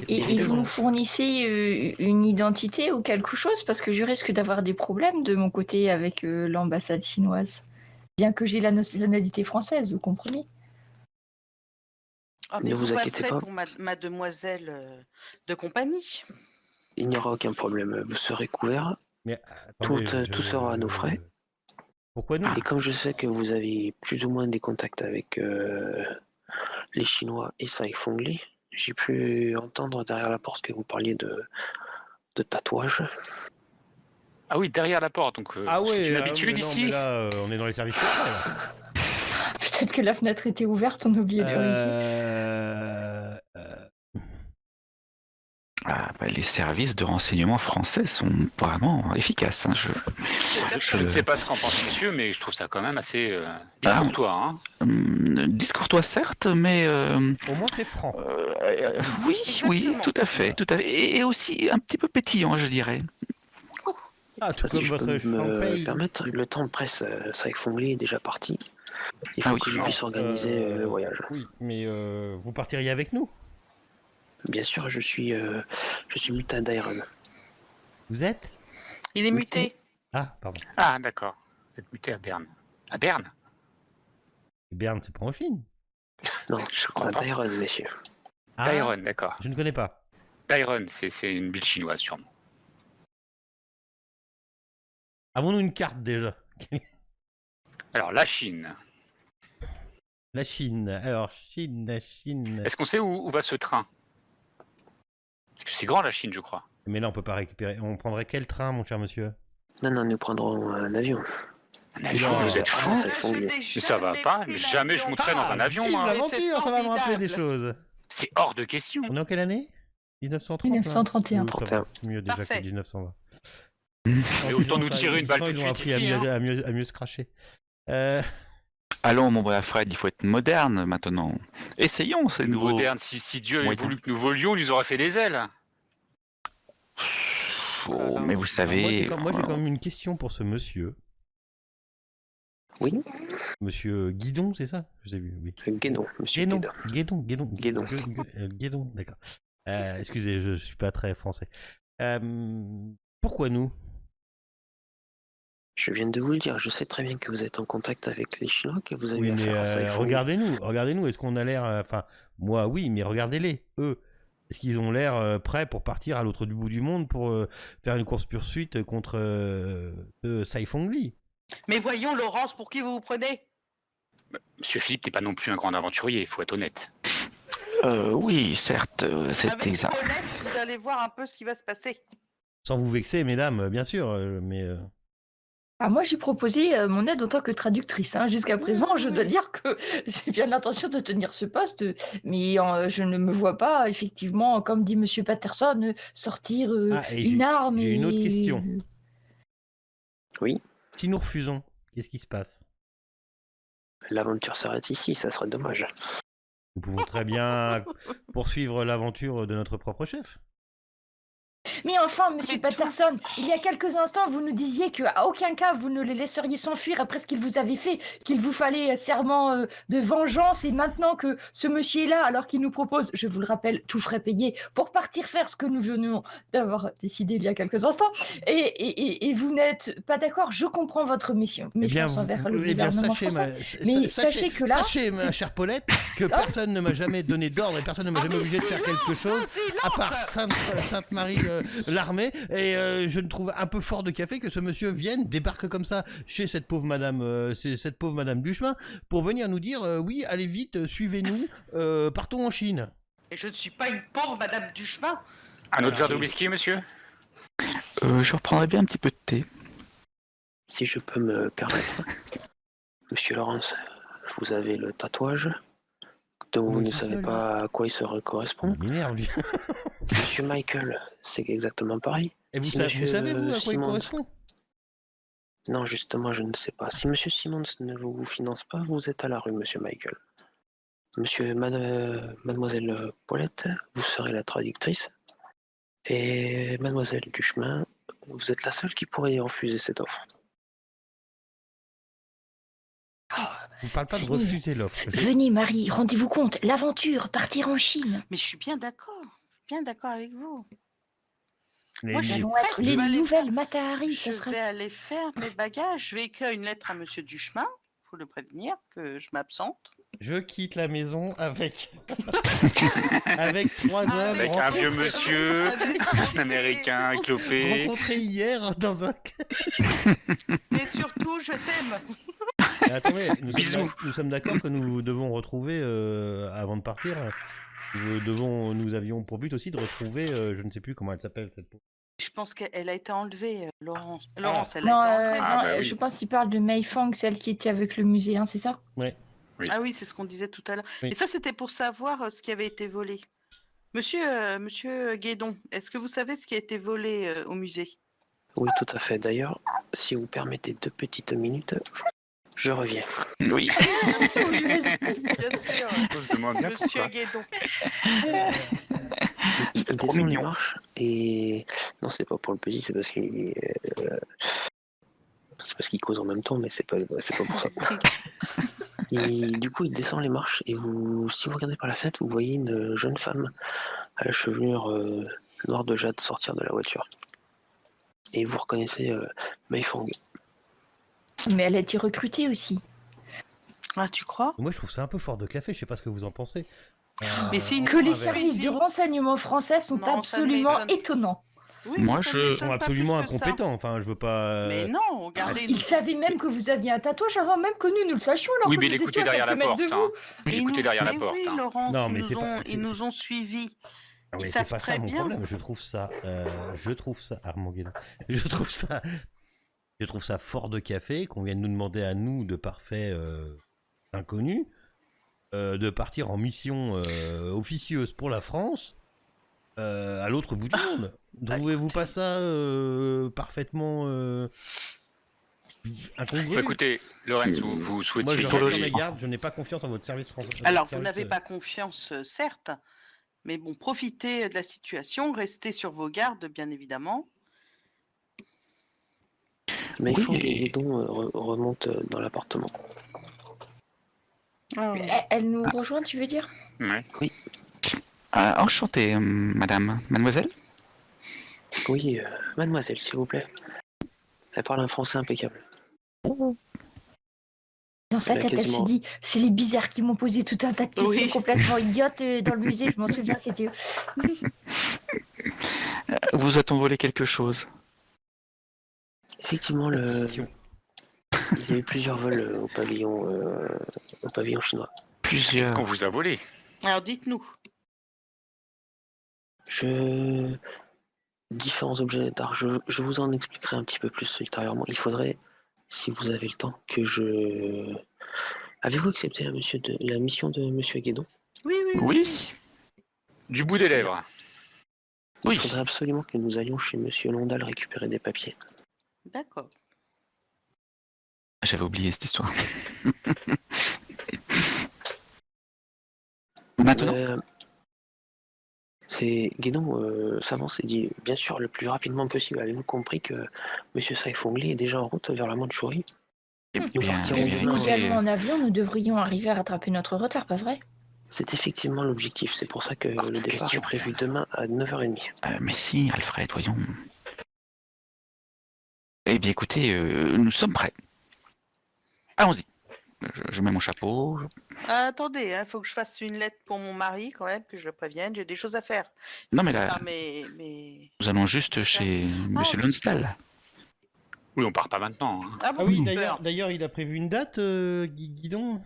Et vous nous fournissez une identité ou quelque chose, parce que je risque d'avoir des problèmes de mon côté avec l'ambassade chinoise. Bien que j'ai la nationalité française, vous comprenez? Ah, mais Ne vous inquiétez passerez pas. pour mademoiselle de compagnie. Il n'y aura aucun problème, vous serez couverts. Mais attendez, Tout sera à nos frais. Pourquoi nous? Et comme je sais que vous avez plus ou moins des contacts avec les Chinois et Saifeng Li, j'ai pu entendre derrière la porte que vous parliez de tatouage. Ah oui, derrière la porte, donc c'est une habitude ici. Mais là, on est dans les services secrets là. Peut-être que la fenêtre était ouverte, on a oublié de vérifier. Ah, bah, les services de renseignement français sont vraiment efficaces. Hein. Je ne sais pas ce qu'en pense monsieur, mais je trouve ça quand même assez discourtois. Hein. Discourtois certes, mais... Au moins c'est franc. oui, Exactement. tout à fait. Et aussi un petit peu pétillant, je dirais. Ah, tout Si comme je peux votre me champagne. permettre, le temps presse, Saifeng Li est déjà parti. Il faut oui, que je non. puisse organiser le voyage. Oui, mais vous partiriez avec nous? Bien sûr, je suis muté à Dairen. Vous êtes? Il est muté. Ah, pardon. Ah, d'accord. Vous êtes muté à Berne. À Berne? Berne, c'est pas en Chine? Non, Je crois à pas. Dairen, messieurs. Ah, Dairen, d'accord. je ne connais pas. Dairen, c'est une ville chinoise, sûrement. Avons-nous une carte déjà? Alors, la Chine. La Chine. Alors, la Chine. Est-ce qu'on sait où va ce train? Parce que c'est grand, la Chine, je crois. Mais là, on peut pas récupérer. On prendrait quel train, mon cher monsieur? Non, nous prendrons un avion. Un avion, Non. vous êtes fou? Saifeng Li. Mais ça va pas, jamais je monterai dans un avion, Vive moi. l'aventure, ça va me rappeler des formidable. choses. C'est hors de question. On est en quelle année? 1930 1931. Ça va, 31. c'est mieux déjà Parfait. que 1920. Mais autant nous tirer une balle tout de Ils ont suite appris ici. Hein. à mieux se cracher. Allons, mon bon Alfred, il faut être moderne maintenant. Essayons ces nouveaux... Moderne, si Dieu avait moyens. voulu que nous volions, il nous aurait fait des ailes. Oh, mais vous Alors, savez... moi, j'ai quand même une question pour ce monsieur. Oui, Monsieur Guidon, c'est ça? Je sais plus, oui. Guédon, monsieur Guédon. Guédon, d'accord. Excusez, je suis pas très français. Pourquoi nous? Monsieur Guédon, Monsieur Guédon. monsieur Guédon. Guédon, d'accord. Excusez, je suis pas très français. Pourquoi nous? Excusez, je suis pas très français. Pourquoi nous? Excusez, je suis pas très français. Pourquoi nous? Excusez, je suis pas très français. Je viens de vous le dire, je sais très bien que vous êtes en contact avec les Chinois, que vous avez Oui, mais affaire à ça. regardez-nous. Est-ce qu'on a l'air... Enfin, moi, oui, mais regardez-les, eux. Est-ce qu'ils ont l'air prêts pour partir à l'autre bout du monde pour faire une course-poursuite contre Saifong Li? Mais voyons, Laurence, pour qui vous vous prenez? Monsieur Philippe n'est pas non plus un grand aventurier, il faut être honnête. Oui, certes, c'est Avec exact. Paulette, vous allez voir un peu ce qui va se passer. Sans vous vexer, mesdames, bien sûr, mais... Ah, moi, j'ai proposé mon aide en tant que traductrice. Hein. Jusqu'à présent, je dois dire que j'ai bien l'intention de tenir ce poste, mais je ne me vois pas, effectivement, comme dit Monsieur Patterson, sortir et une arme. j'ai une autre question. Oui, Si nous refusons, qu'est-ce qui se passe? l'aventure s'arrête ici, ça serait dommage. Nous pouvons très bien poursuivre l'aventure de notre propre chef. Mais enfin, Monsieur Mais tout- Patterson, il y a quelques instants, vous nous disiez qu'à aucun cas vous ne les laisseriez s'enfuir après ce qu'ils vous avaient fait, qu'il vous fallait un serment de vengeance, et maintenant que ce monsieur est là, alors qu'il nous propose, je vous le rappelle, tout frais payé, pour partir faire ce que nous venons d'avoir décidé il y a quelques instants, et vous n'êtes pas d'accord, je comprends votre méfiance envers le gouvernement français. Mais sachez que là, Sachez, ma c'est- chère Paulette, que personne ne m'a jamais donné d'ordre et personne ne m'a jamais obligé de faire quelque chose, à part Sainte-Marie l'armée, et je ne trouve un peu fort de café que ce monsieur vienne, débarque comme ça chez cette pauvre madame Duchemin, pour venir nous dire oui, allez vite, suivez-nous, partons en Chine. Et je ne suis pas une pauvre Madame Duchemin. Un autre Ah, verre de c'est- whisky, monsieur? Je reprendrai bien un petit peu de thé. Si je peux me permettre, Monsieur Laurence, vous avez le tatouage dont vous Oui, ne c'est savez ça, lui. pas à quoi il correspond. Il m'énerve, lui. Monsieur Michael, c'est exactement pareil. Et vous, Si vous monsieur savez, vous, à quoi il Simmons- correspond? Non, justement, je ne sais pas. Si Monsieur Simmons ne vous finance pas, vous êtes à la rue, Monsieur Michael. Mademoiselle Paulette, vous serez la traductrice. Et Mademoiselle Duchemin, vous êtes la seule qui pourrait refuser cette offre. Je ne parle pas de Venez. refuser l'offre. venez Marie, rendez-vous compte, l'aventure, partir en Chine. Mais je suis bien d'accord. avec vous. Mais Moi, je Nous suis allons prête, être je les vais aller nouvelles faire- Matahari, Je ce serait... vais aller faire mes bagages. Je vais écrire une lettre à Monsieur Duchemin. Faut le prévenir que je m'absente. je quitte la maison avec avec 3 hommes Avec un vieux monsieur, un américain clopé. rencontrés hier dans un... Mais surtout, je t'aime. Mais attendez, Bisous. nous sommes d'accord que nous devons retrouver, avant de partir, nous avions pour but aussi de retrouver, je ne sais plus comment elle s'appelle cette pauvre. Je pense qu'elle a été enlevée, Laurence. Laurence, elle Non, a été enlevée. Ah, bah oui. je pense qu'il parle de Mei Fang, celle qui était avec le musée, hein, c'est ça? Oui. Ah oui, c'est ce qu'on disait tout à l'heure. Oui. Et ça, c'était pour savoir ce qui avait été volé. Monsieur Guédon, est-ce que vous savez ce qui a été volé au musée? Oui, tout à fait. D'ailleurs, si vous permettez 2 petites minutes, je reviens. Oui. Bien sûr, bien sûr. On se demande bien Monsieur pourquoi. Guédon. Il trop descend les mignon. marches et... Non, c'est pas pour le petit, c'est parce qu'il... C'est parce qu'ils causent en même temps, mais c'est pas pour ça. Et du coup, il descend les marches et si vous regardez par la fenêtre, vous voyez une jeune femme à la chevelure noire de jade sortir de la voiture. Et vous reconnaissez Mei Fang. Mais elle a été recrutée aussi. Ah, tu crois? Moi, je trouve ça un peu fort de café, je sais pas ce que vous en pensez. Mais c'est une- Que les avec- services de renseignement français sont Non, ça ne absolument m'étonne. étonnants. Oui, Moi, mais ça je- ne Ils m'étonne sont pas absolument plus que ça. incompétents, enfin, je veux pas... Mais non, regardez. Ils savaient même que vous aviez un tatouage avant même que nous le sachions, alors Oui, que mais nous l'écoutez étions à derrière la quelques mètres porte. de Hein. vous. L'écoutez derrière la Mais porte. oui, hein. Laurence, Non, mais c'est ils nous ont suivis. Ah Ils ouais, savent c'est pas très ça mon bien. problème, je trouve ça, Armand Guédon, je trouve ça fort de café qu'on vienne nous demander à nous, de parfaits inconnus, de partir en mission officieuse pour la France, à l'autre bout du monde. Trouvez-vous pas ça parfaitement incongru? Bah, écoutez, Lorenz, vous Moi, je souhaitiez... reste sur logique. mes gardes, je n'ai pas confiance en votre service français. Alors, vous service, n'avez pas confiance, certes, mais bon, profitez de la situation, restez sur vos gardes, bien évidemment. Mei Oui, Fang et- et Guédon remontent dans l'appartement. Elle nous rejoint, tu veux dire? Ouais. Enchanté, mademoiselle. Oui, mademoiselle, s'il vous plaît. Elle parle un français impeccable. Dans sa Elle a tête, elle se quasiment- dit, c'est les bizarres qui m'ont posé tout un tas de questions Oui. complètement idiotes dans le musée. Je m'en souviens, c'était... Vous a-t-on volé quelque chose? Effectivement, il y a eu plusieurs vols au pavillon chinois. Qu'est-ce qu'on Plusieurs. vous a volé? Alors dites-nous. Différents objets d'art. Je vous en expliquerai un petit peu plus ultérieurement. Il faudrait, si vous avez le temps, que je... Avez-vous accepté la mission de Monsieur Guédon? Oui, oui, oui. Oui. Du bout des lèvres. Oui. Il faudrait absolument que nous allions chez Monsieur Londal récupérer des papiers. D'accord. J'avais oublié cette histoire. Maintenant, C'est Guédon s'avance et dit bien sûr le plus rapidement possible. Avez-vous compris que Monsieur Saifongli est déjà en route vers la Mandchourie? eh nous bien, partirons Et si demain, nous y allons en avion, nous devrions arriver à rattraper notre retard, pas vrai? C'est effectivement l'objectif. C'est pour ça que Hors de le départ question. est prévu demain à 9h30. mais si, Alfred, voyons. Eh bien, écoutez, nous sommes prêts. Allons-y. Je mets mon chapeau. Ah, attendez, il faut que je fasse une lettre pour mon mari quand même, que je le prévienne. J'ai des choses à faire. Non, Je mais peux là, faire mes- nous allons juste chez Monsieur Lonstal. Oui, on part pas maintenant. Hein. Ah bon, Ah oui, super. d'ailleurs, il a prévu une date, Guidon.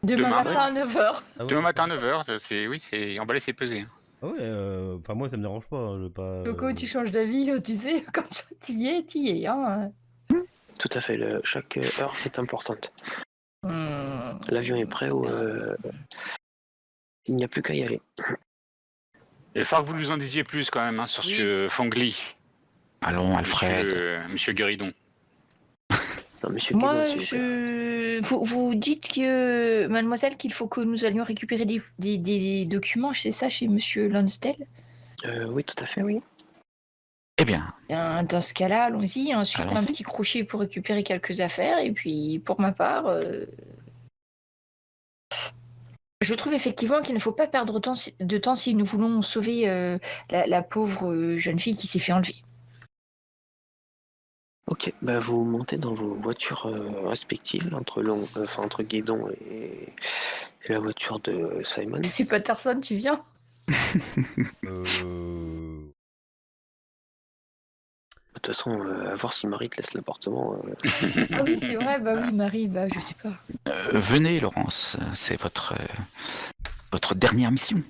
Demain Demain, matin à 9h. Ah ouais, Demain matin 9h, c'est emballé, c'est pesé. Ah ouais, enfin moi ça me dérange pas, je veux pas. Coco, tu changes d'avis, tu sais, comme ça, t'y es, hein. Tout à fait. Chaque heure est importante. Hmm. L'avion est prêt ou il n'y a plus qu'à y aller. Il va falloir que vous nous en disiez plus quand même hein, sur Oui. ce Fongli, Allons, Alfred. Monsieur Guéridon. Non, Monsieur Moi, Guédon, s'il vous plaît. vous dites que, mademoiselle, qu'il faut que nous allions récupérer des documents, c'est ça, chez Monsieur Lonsdale? Oui, tout à fait, oui. Eh bien, Dans ce cas-là, allons-y. Ensuite, un Allons-y. petit crochet pour récupérer quelques affaires. Et puis, pour ma part, je trouve effectivement qu'il ne faut pas perdre de temps si nous voulons sauver la pauvre jeune fille qui s'est fait enlever. Ok, bah vous montez dans vos voitures respectives entre Guédon et la voiture de Simon. Et Patterson, tu viens? De toute façon, à voir si Marie te laisse l'appartement. Ah oui, c'est vrai. Bah oui, Marie, bah je sais pas. venez, Laurence. C'est votre dernière mission.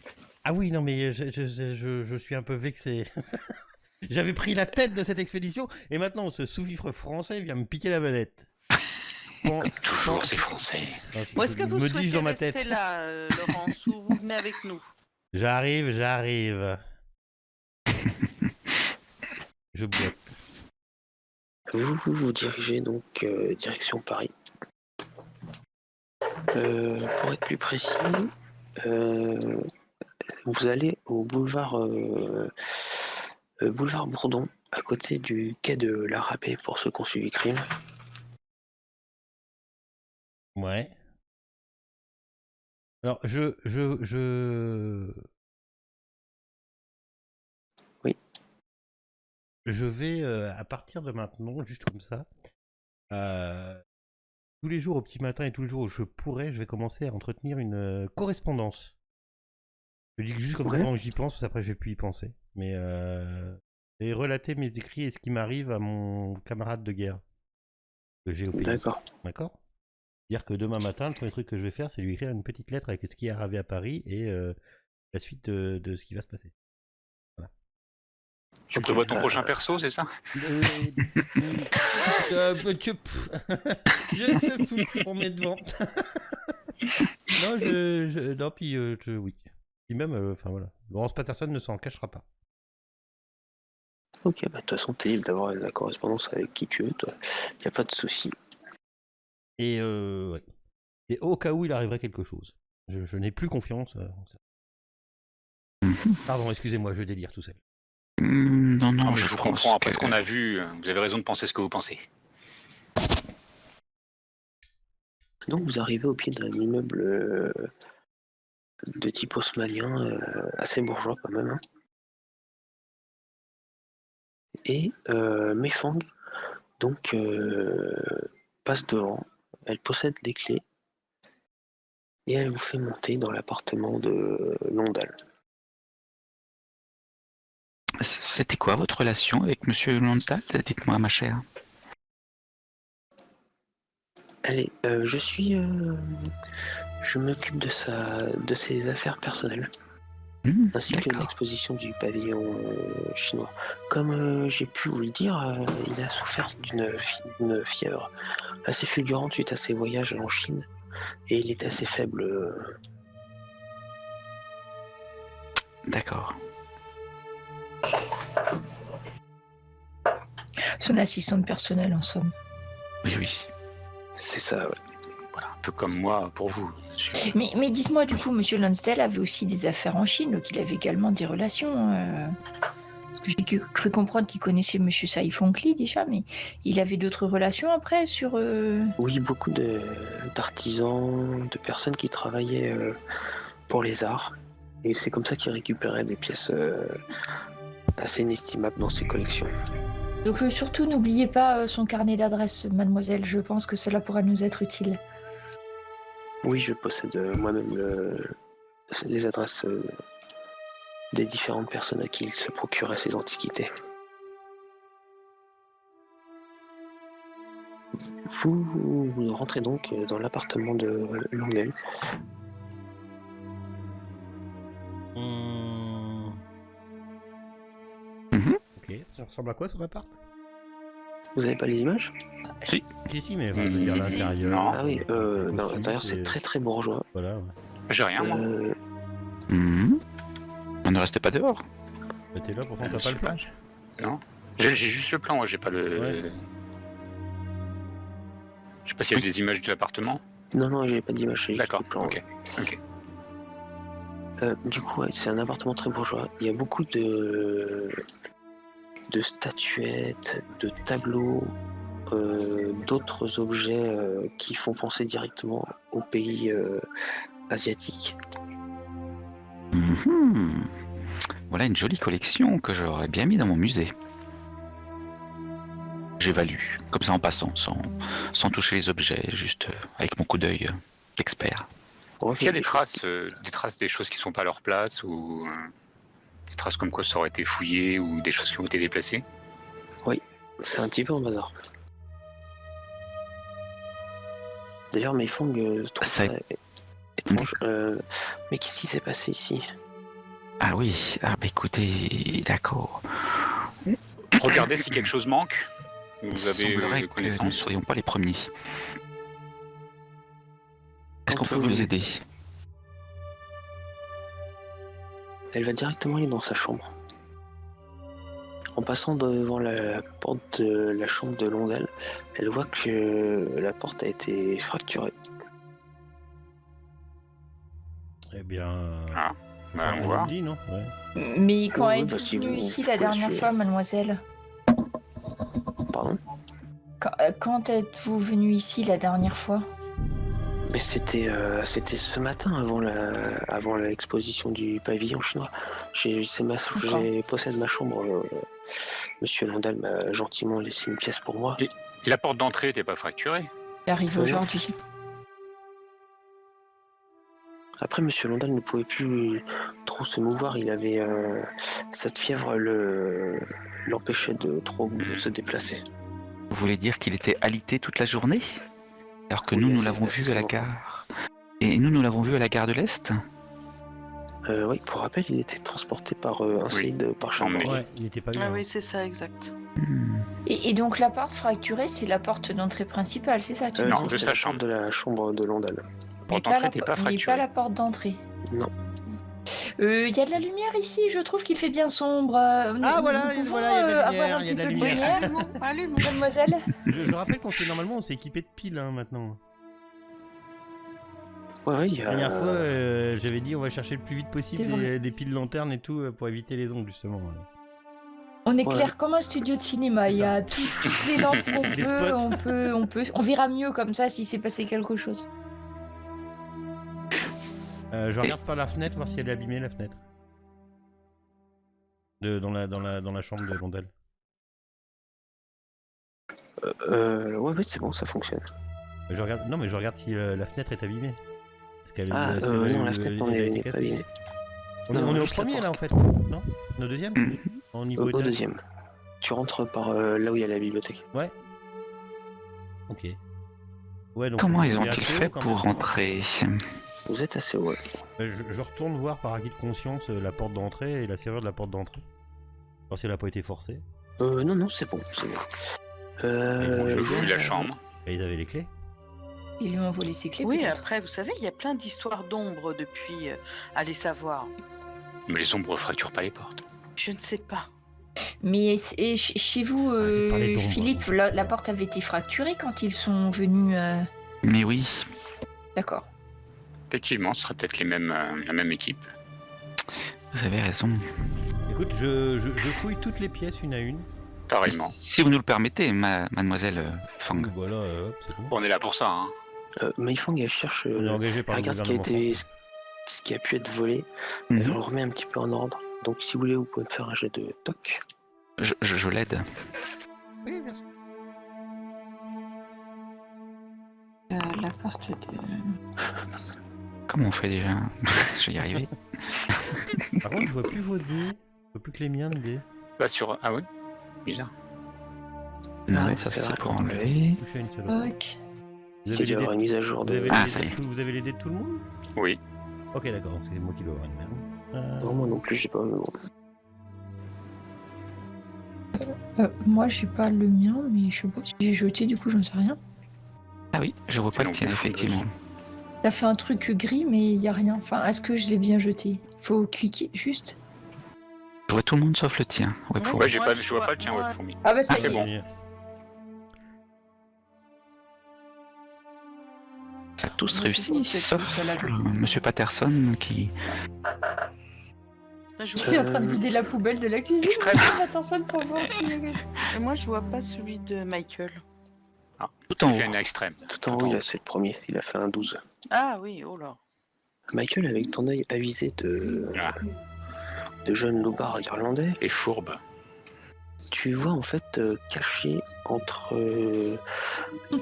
Ah oui, non mais je suis un peu vexé. J'avais pris la tête de cette expédition et maintenant ce sous-fifre français vient me piquer la vedette. Bon, Toujours ces Français. non, Ou est-ce que vous me souhaitez dis-je dans ma rester tête. là, Laurence, ou vous venez avec nous? J'arrive. Je boite. Vous dirigez donc direction Paris. Pour être plus précis, vous allez au boulevard Bourdon, à côté du quai de la Râpée pour ceux qui ont suivi crime. Ouais. Alors, Oui. Je vais, à partir de maintenant, juste comme ça, tous les jours au petit matin et tous les jours où je pourrai, je vais commencer à entretenir une correspondance. Je dis que juste comme ça, Ouais. quand j'y pense, parce qu'après je vais plus y penser. Mais et relater mes écrits et ce qui m'arrive à mon camarade de guerre que j'ai au pays. D'accord. D'accord. Dire que demain matin, le premier truc que je vais faire, c'est lui écrire une petite lettre avec ce qui est arrivé à Paris et la suite de ce qui va se passer. Tu Ok, prévois ton prochain perso, c'est ça? Je fous, on met devant. Non, non, puis oui. Puis même, enfin voilà. Laurence Patterson ne s'en cachera pas. Ok, bah de toute façon, t'es libre d'avoir la correspondance avec qui tu veux, toi. Y a pas de souci. Et ouais. Et au cas où il arriverait quelque chose. Je n'ai plus confiance. en ça. Pardon, excusez-moi, je délire tout seul. Non, Non, mais je je vous pense comprends. Après que- ce qu'on a vu, vous avez raison de penser ce que vous pensez. Donc vous arrivez au pied d'un immeuble de type haussmannien, assez bourgeois quand même. Hein. Et Mefang, donc passe devant, elle possède les clés et elle vous fait monter dans l'appartement de Londal. C'était quoi votre relation avec Monsieur Lonsdale? Dites-moi, ma chère. Allez, je m'occupe de ses affaires personnelles, ainsi que de D'accord. l'exposition du pavillon chinois. Comme j'ai pu vous le dire, il a souffert d'une fièvre assez fulgurante suite à ses voyages en Chine, et il est assez faible. D'accord. Son assistante personnelle, en somme. Oui, oui. C'est ça, ouais. Voilà, un peu comme moi pour vous, monsieur. Mais dites-moi, du coup, Monsieur Lonsdale avait aussi des affaires en Chine, donc il avait également des relations. Parce que j'ai cru comprendre qu'il connaissait Monsieur Sai Fengli déjà, mais il avait d'autres relations après sur. Oui, beaucoup d'artisans, de personnes qui travaillaient pour les arts. Et c'est comme ça qu'il récupérait des pièces assez inestimables dans ses collections. Donc surtout, n'oubliez pas son carnet d'adresses, mademoiselle. Je pense que cela pourra nous être utile. Oui, je possède moi-même les adresses des différentes personnes à qui il se procurait ces antiquités. Vous rentrez donc dans l'appartement de Longel. Ok, ça ressemble à quoi son appart? Vous avez pas les images? Si, mais enfin, je veux dire Si, l'intérieur. non. Ah oui, c'est dans cossu, l'intérieur c'est très très bourgeois. Voilà, ouais. J'ai rien, moi. On ne restait pas dehors. Mais t'es là, pourtant Je t'as pas sais le plan. Non. J'ai juste le plan, moi, j'ai pas le. Ouais. Je sais pas s'il y a des images de l'appartement. Non, j'ai pas d'image, j'ai juste D'accord, le plan. ok. Du coup, ouais, c'est un appartement très bourgeois. Il y a beaucoup de statuettes, de tableaux, d'autres objets qui font penser directement au pays asiatique. Voilà une jolie collection que j'aurais bien mis dans mon musée. J'évalue, comme ça en passant, sans toucher les objets, juste avec mon coup d'œil d'expert. Est-ce qu'il y a des traces des choses qui sont pas à leur place ou des traces comme quoi ça aurait été fouillé ou des choses qui ont été déplacées? Oui, c'est un petit peu en bazar. D'ailleurs, Meifong trouve ça étrange. Mais qu'est-ce qui s'est passé ici? Ah oui, bah écoutez, d'accord. Regardez si quelque chose manque. Vous avez semblerait que nous ne connaissance. serions pas les premiers. Est-ce qu'on peut Entre vous aider? Elle va directement aller dans sa chambre. En passant devant la porte de la chambre de Londal, elle voit que la porte a été fracturée. Eh bien. Bah, on voit. Dit, non ouais. Mais quand Ouais, êtes-vous bah, si venue vous ici pouvez la dernière suivre. fois, mademoiselle? Pardon? Quand êtes-vous venue ici la dernière fois? Mais c'était ce matin avant l'exposition du pavillon chinois. Je possède ma chambre. Monsieur Londal m'a gentiment laissé une pièce pour moi. Et la porte d'entrée n'était pas fracturée? J'arrive aujourd'hui. Après, Monsieur Londal ne pouvait plus trop se mouvoir. Il avait cette fièvre l'empêchait de trop se déplacer. Vous voulez dire qu'il était alité toute la journée? Alors que Oui, nous assez- l'avons assez vu à la souvent. gare. Et nous l'avons vu à la gare de l'Est? Oui, pour rappel, il était transporté par un Saïd par Charles. Ouais, il n'était pas bien. Ah oui, c'est ça, exact. Et donc la porte fracturée, c'est la porte d'entrée principale, c'est ça tu non, dis? de c'est sa la chambre. porte de la chambre de Londal. La Mais porte pas d'entrée la, n'était pas mais pas fracturée. la porte d'entrée. Non. Il y a de la lumière ici, je trouve qu'il fait bien sombre. Ah, voilà, nous pouvons, voilà, il y a de la avoir lumière, un il y a petit de la peu de lumière. lumière, Allume. mademoiselle. Je rappelle normalement on s'est équipé de piles maintenant. Ouais, il y La a... dernière fois, j'avais dit on va chercher le plus vite possible C'est vrai. des piles lanternes et tout pour éviter les ondes justement. On est Ouais. clair comme un studio de cinéma. C'est Il y a toutes les lampes qu'on Des peut, spots. on verra mieux comme ça si s'est passé quelque chose. Je regarde par la fenêtre voir si elle est abîmée la fenêtre. Dans la chambre de Londal. Ouais, c'est bon, ça fonctionne. Je regarde... Non, mais je regarde si la fenêtre est abîmée. Est-ce qu'elle Non, la fenêtre n'est pas abîmée. On Non, est au juste la premier là en porte. fait, non? On est au deuxième? Mm. En niveau Au étage? deuxième. Tu rentres par là où il y a la bibliothèque. Ouais. Ok. Ouais, donc Comment on ils est ont-ils assez fait haut, quand pour même. rentrer? Vous êtes assez haut, ouais. Je retourne voir par acquis de conscience la porte d'entrée et la serrure de la porte d'entrée. Voir si elle a pas été forcée. Non, c'est bon, c'est bon. Je il y fouille a- la chambre. Et ils avaient les clés? Ils lui ont volé ses clés, Oui, peut-être. après, vous savez, il y a plein d'histoires d'ombre depuis. Allez savoir. Mais les ombres fracturent pas les portes. Je ne sais pas. Mais chez vous, Vas-y, parlez d'ombre. Philippe, la porte avait été fracturée quand ils sont venus. Mais oui, D'accord. Effectivement, ce serait peut-être la même équipe. vous avez raison. Écoute, je fouille toutes les pièces une à une. Pareillement. Si vous nous le permettez, mademoiselle Fang. Voilà, hop, c'est tout. On est là pour ça, hein. Maifang, elle cherche. On est engagé par le regarde ce qui a gouvernement été. français. Ce qui a pu être volé. Mhm. Elle le remet un petit peu en ordre. Donc, si vous voulez, vous pouvez me faire un jet de toc. Je l'aide. Oui, merci. La porte de. Comment on fait déjà? Je vais y arriver. Par contre, je vois plus vos dés. Je vois plus que les miens de dés. Là sur. Ah ouais. Bizarre. Non, Ouais, ça c'est c'est vrai. pour enlever. Toucher à une seule. Ok. Vous Il avez y les avoir dés- une mise à jour vous de. avez les Ah, dés ça y est. vous avez les dés de tout le monde? Oui. Ok, d'accord, donc c'est moi qui dois avoir une merde. Non, moi non plus, j'ai pas. Mais bon. Moi, j'ai pas le mien, mais je sais pas si j'ai jeté, du coup, j'en sais rien. Ah oui, je vois C'est pas le non tien, plus effectivement. Ça fait un truc gris, mais il y a rien. Enfin, est-ce que je l'ai bien jeté? Faut cliquer juste. Je vois tout le monde sauf le tien. Ouais, Ouais. pour... Ouais, Moi, je je vois vois- pas le tien, moi- ouais, fourmi. Ah bah ça Ah, y c'est est. bon. Ça a tous Moi, réussi, je sais pas, sauf peut-être que ça l'a- Monsieur Patterson qui... Là, je Je suis en train de Euh, vider la poubelle de la cuisine. Extrême. Attention pour voir si... Et moi, je vois pas celui de Michael. Tout en J'ai haut. un extrême. Tout en haut, c'est le premier. Il a fait un 12. Ah oui, oh là. Michael, avec ton œil avisé Ah. de jeune loupard irlandais, Et fourbe. tu vois en fait caché entre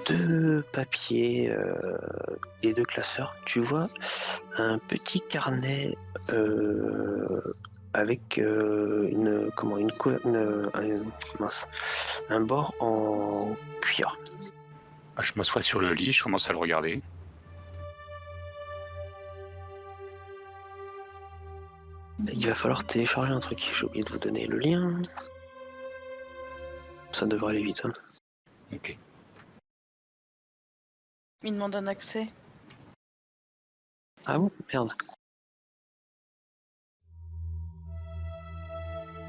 deux papiers et deux classeurs, tu vois un petit carnet avec un bord en cuir. Ah, je m'assois sur le lit, je commence à le regarder. Il va falloir télécharger un truc. J'ai oublié de vous donner le lien. Ça devrait aller vite. Hein. Ok. Il demande un accès. Ah bon? Merde.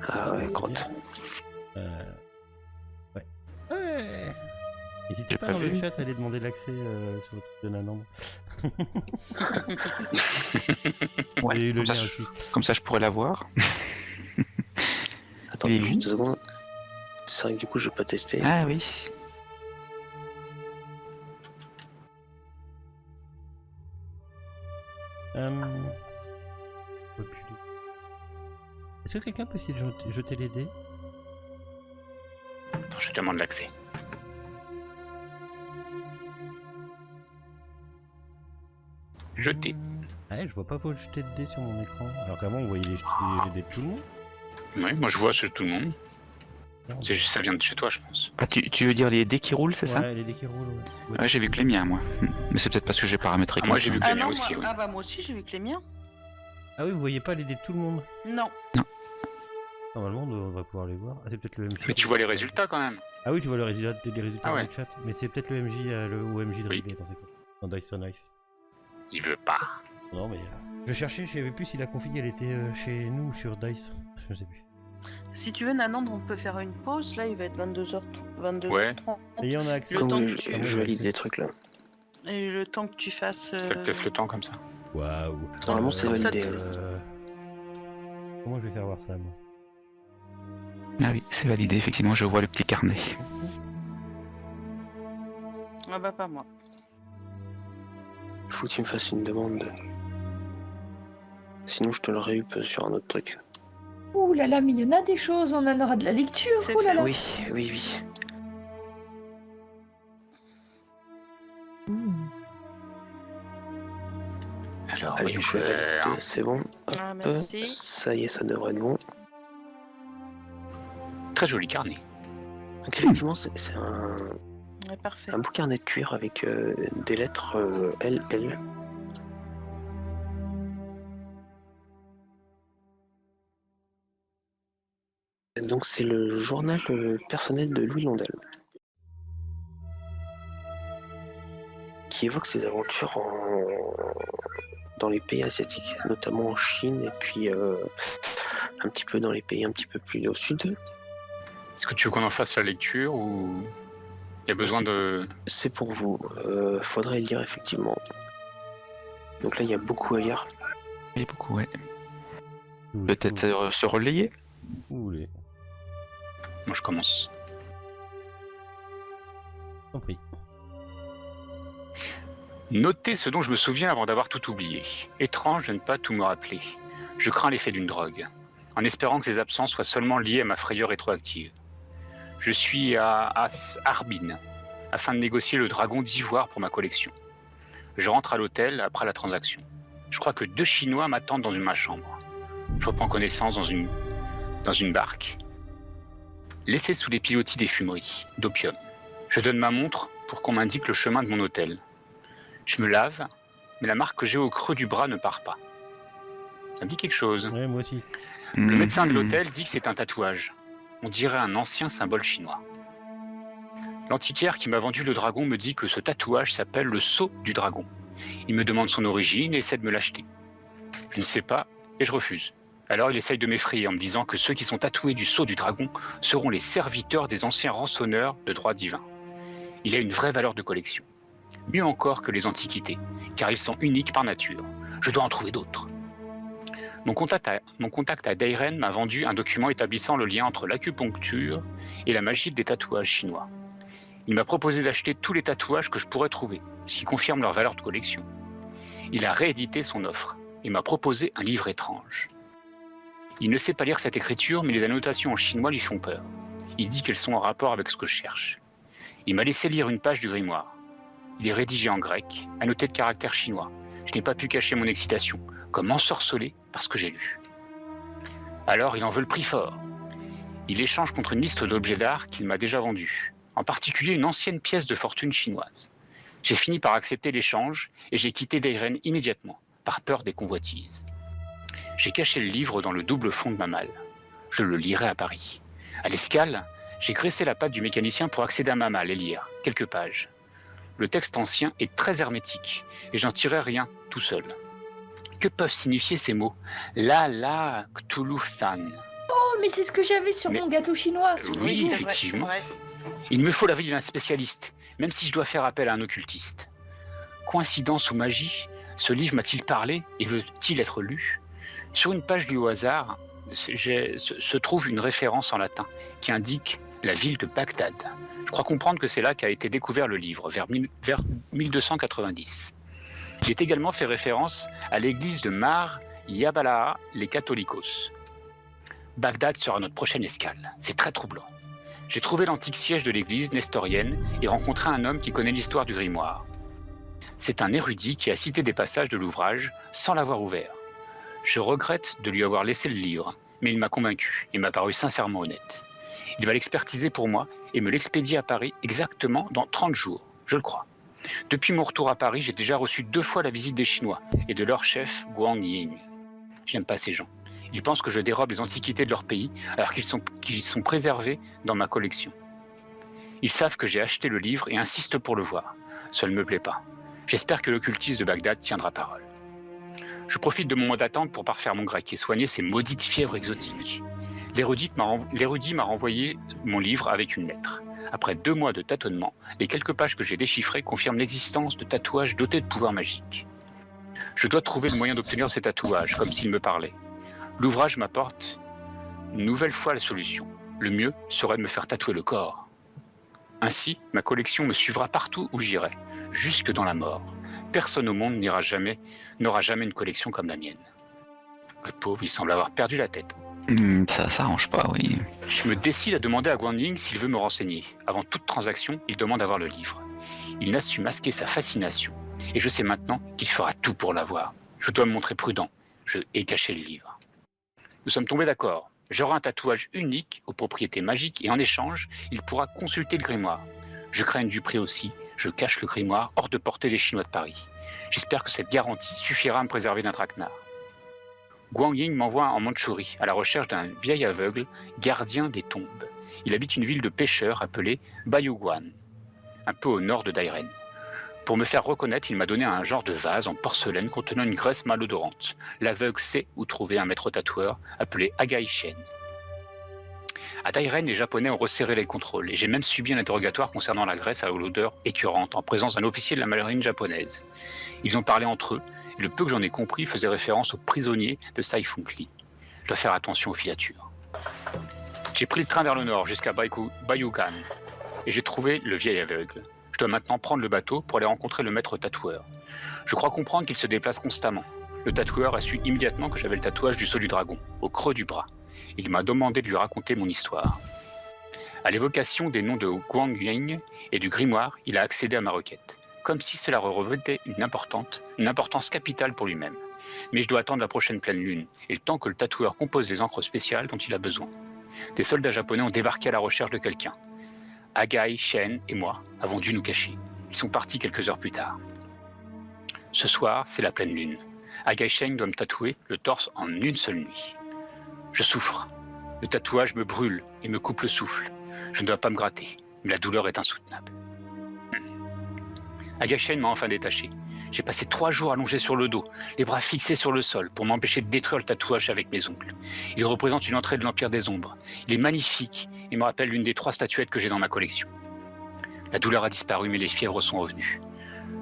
Ah ouais, crotte. Ouais. Ouais. N'hésitez J'ai pas pas dans le vu. chat à aller demander l'accès sur le truc de Nanambre. Ouais, Et le comme, ça, lien je... aussi. comme ça, je pourrais l'avoir. Attendez Il est juste où 2 secondes. C'est vrai que du coup, je vais pas tester. Ah oui. Reculer. Est-ce que quelqu'un peut essayer de jeter les dés? Attends, je demande l'accès. Jeté. Ouais, je vois pas vos jeter de dés sur mon écran. Alors qu'avant, on voyait les dés de tout le monde. Oui, moi je vois chez tout le monde. Merde. C'est juste ça vient de chez toi, je pense. Ah, tu veux dire les dés qui roulent, c'est ça? Ouais, les dés qui roulent, ouais. Ouais, j'ai vu que les miens, moi. Mais c'est peut-être parce que j'ai paramétré Ah, moi, comme j'ai ça. vu que Ah les miens non, aussi, moi... oui. ah bah moi aussi, j'ai vu que les miens. Ah oui, vous voyez pas les dés de tout le monde? Non. Normalement, on va pouvoir les voir. Ah, c'est peut-être le MJ. Mais tu vois les résultats quand même. Ah oui, tu vois les résultats Ah ouais. du chat. Mais c'est peut-être le MJ, le OMJ de Oui. régler dans ces cas. Dans Dice on Ice. Il veut pas. Non, mais. Je cherchais, je savais plus si la config elle était chez nous ou sur Dice. Je sais plus. Si tu veux, Nanandre, on peut faire une pause. Là, il va être 22h30. 22h30. Ouais. Et on a accès. Le Comme temps je, que tu- je valide les trucs là. Et le temps que tu fasses... Ça te laisse le temps comme ça. Waouh. Normalement, c'est ça validé. te- Comment je vais faire voir ça, moi? Ah oui, c'est validé, effectivement, je vois le petit carnet. Ah bah pas moi. Il faut que tu me fasses une demande. Sinon, je te le réup sur un autre truc. Ouh là là, mais il y en a des choses, on en aura de la lecture. C'est Ouh là fait. là. Oui, oui, oui. Alors, Allez, voyons je vais voir. valider, c'est bon. Ah, Hop, merci. ça y est, ça devrait être bon. Très joli carnet. Donc effectivement, c'est un Ouais, parfait. beau carnet de cuir avec des lettres LL. Donc c'est le journal personnel de Louis Londel, qui évoque ses aventures dans les pays asiatiques, notamment en Chine et puis un petit peu dans les pays un petit peu plus au sud. Est-ce que tu veux qu'on en fasse la lecture ou il y a besoin de... C'est pour vous, faudrait lire effectivement. Donc là il y a beaucoup à lire. Il y a beaucoup, ouais. Vous voulez, Peut-être se relayer. vous voulez. Moi, je commence. Compris. Notez ce dont je me souviens avant d'avoir tout oublié. Étrange de ne pas tout me rappeler. Je crains l'effet d'une drogue, en espérant que ces absences soient seulement liées à ma frayeur rétroactive. Je suis à Harbin, afin de négocier le dragon d'ivoire pour ma collection. Je rentre à l'hôtel après la transaction. Je crois que 2 Chinois m'attendent dans ma chambre. Je reprends connaissance dans une barque. Laissé sous les pilotis des fumeries d'opium. Je donne ma montre pour qu'on m'indique le chemin de mon hôtel. Je me lave, mais la marque que j'ai au creux du bras ne part pas. Ça me dit quelque chose. Ouais, moi aussi. Le médecin de l'hôtel dit que c'est un tatouage. On dirait un ancien symbole chinois. L'antiquaire qui m'a vendu le dragon me dit que ce tatouage s'appelle le sceau du dragon. Il me demande son origine et essaie de me l'acheter. Je ne sais pas et je refuse. Alors il essaye de m'effrayer en me disant que ceux qui sont tatoués du sceau du dragon seront les serviteurs des anciens rançonneurs de droit divin. Il a une vraie valeur de collection. Mieux encore que les antiquités, car ils sont uniques par nature. Je dois en trouver d'autres. Mon contact à Dairen m'a vendu un document établissant le lien entre l'acupuncture et la magie des tatouages chinois. Il m'a proposé d'acheter tous les tatouages que je pourrais trouver, ce qui confirme leur valeur de collection. Il a réédité son offre et m'a proposé un livre étrange. Il ne sait pas lire cette écriture, mais les annotations en chinois lui font peur. Il dit qu'elles sont en rapport avec ce que je cherche. Il m'a laissé lire une page du grimoire. Il est rédigé en grec, annoté de caractères chinois. Je n'ai pas pu cacher mon excitation, comme ensorcelé par ce que j'ai lu. Alors il en veut le prix fort. Il échange contre une liste d'objets d'art qu'il m'a déjà vendus, en particulier une ancienne pièce de fortune chinoise. J'ai fini par accepter l'échange et j'ai quitté Dairen immédiatement, par peur des convoitises. J'ai caché le livre dans le double fond de ma malle. Je le lirai à Paris. À l'escale, j'ai graissé la patte du mécanicien pour accéder à ma malle et lire quelques pages. Le texte ancien est très hermétique et j'en tirais rien tout seul. Que peuvent signifier ces mots ? La Cthulhu-fan. Oh, mais c'est ce que j'avais sur Mais- mon gâteau chinois. Oui, c'est vrai, c'est effectivement. vrai. Il me faut l'avis d'un spécialiste, même si je dois faire appel à un occultiste. Coïncidence ou magie, ce livre m'a-t-il parlé et veut-il être lu ? Sur une page lu au hasard, se trouve une référence en latin qui indique la ville de Bagdad. Je crois comprendre que c'est là qu'a été découvert le livre, vers 1290. Il est également fait référence à l'église de Mar Yabalaha, les Catholicos. Bagdad sera notre prochaine escale. C'est très troublant. J'ai trouvé l'antique siège de l'église nestorienne et rencontré un homme qui connaît l'histoire du grimoire. C'est un érudit qui a cité des passages de l'ouvrage sans l'avoir ouvert. Je regrette de lui avoir laissé le livre, mais il m'a convaincu et m'a paru sincèrement honnête. Il va l'expertiser pour moi et me l'expédier à Paris exactement dans 30 jours, je le crois. Depuis mon retour à Paris, j'ai déjà reçu 2 fois la visite des Chinois et de leur chef Guang Ying. Je n'aime pas ces gens. Ils pensent que je dérobe les antiquités de leur pays alors qu'ils sont préservés dans ma collection. Ils savent que j'ai acheté le livre et insistent pour le voir. Cela ne me plaît pas. J'espère que l'occultiste de Bagdad tiendra parole. Je profite de mon mois d'attente pour parfaire mon grec et soigner ces maudites fièvres exotiques. L'érudit m'a renvoyé mon livre avec une lettre. Après 2 mois de tâtonnement, les quelques pages que j'ai déchiffrées confirment l'existence de tatouages dotés de pouvoirs magiques. Je dois trouver le moyen d'obtenir ces tatouages, comme s'ils me parlaient. L'ouvrage m'apporte une nouvelle fois la solution. Le mieux serait de me faire tatouer le corps. Ainsi, ma collection me suivra partout où j'irai, jusque dans la mort. Personne au monde n'aura jamais une collection comme la mienne. Le pauvre, il semble avoir perdu la tête. Ça s'arrange pas, oui. Je me décide à demander à Guang Ying s'il veut me renseigner. Avant toute transaction, il demande à voir le livre. Il n'a su masquer sa fascination. Et je sais maintenant qu'il fera tout pour l'avoir. Je dois me montrer prudent. Je ai caché le livre. Nous sommes tombés d'accord. J'aurai un tatouage unique aux propriétés magiques et en échange, il pourra consulter le grimoire. Je crains une duperie aussi. Je cache le grimoire hors de portée des Chinois de Paris. J'espère que cette garantie suffira à me préserver d'un traquenard. Guang Ying m'envoie en Mandchourie à la recherche d'un vieil aveugle, gardien des tombes. Il habite une ville de pêcheurs appelée Bayuguan, un peu au nord de Dairen. Pour me faire reconnaître, il m'a donné un genre de vase en porcelaine contenant une graisse malodorante. L'aveugle sait où trouver un maître tatoueur appelé Agai Shen. À Dairen, les Japonais ont resserré les contrôles et j'ai même subi un interrogatoire concernant la graisse à l'odeur écœurante en présence d'un officier de la marine japonaise. Ils ont parlé entre eux et le peu que j'en ai compris faisait référence aux prisonniers de Saifunkli. Je dois faire attention aux filatures. J'ai pris le train vers le nord jusqu'à Bayugan et j'ai trouvé le vieil aveugle. Je dois maintenant prendre le bateau pour aller rencontrer le maître tatoueur. Je crois comprendre qu'il se déplace constamment. Le tatoueur a su immédiatement que j'avais le tatouage du sceau du dragon, au creux du bras. Il m'a demandé de lui raconter mon histoire. À l'évocation des noms de Guang Ying et du grimoire, il a accédé à ma requête, comme si cela revêtait une importance capitale pour lui-même. Mais je dois attendre la prochaine pleine lune, et le temps que le tatoueur compose les encres spéciales dont il a besoin. Des soldats japonais ont débarqué à la recherche de quelqu'un. Agai, Shen et moi avons dû nous cacher. Ils sont partis quelques heures plus tard. Ce soir, c'est la pleine lune. Agai Shen doit me tatouer le torse en une seule nuit. Je souffre. Le tatouage me brûle et me coupe le souffle. Je ne dois pas me gratter, mais la douleur est insoutenable. Agai Shen m'a enfin détaché. J'ai passé 3 jours allongé sur le dos, les bras fixés sur le sol pour m'empêcher de détruire le tatouage avec mes ongles. Il représente une entrée de l'Empire des Ombres. Il est magnifique et me rappelle l'une des 3 statuettes que j'ai dans ma collection. La douleur a disparu mais les fièvres sont revenues.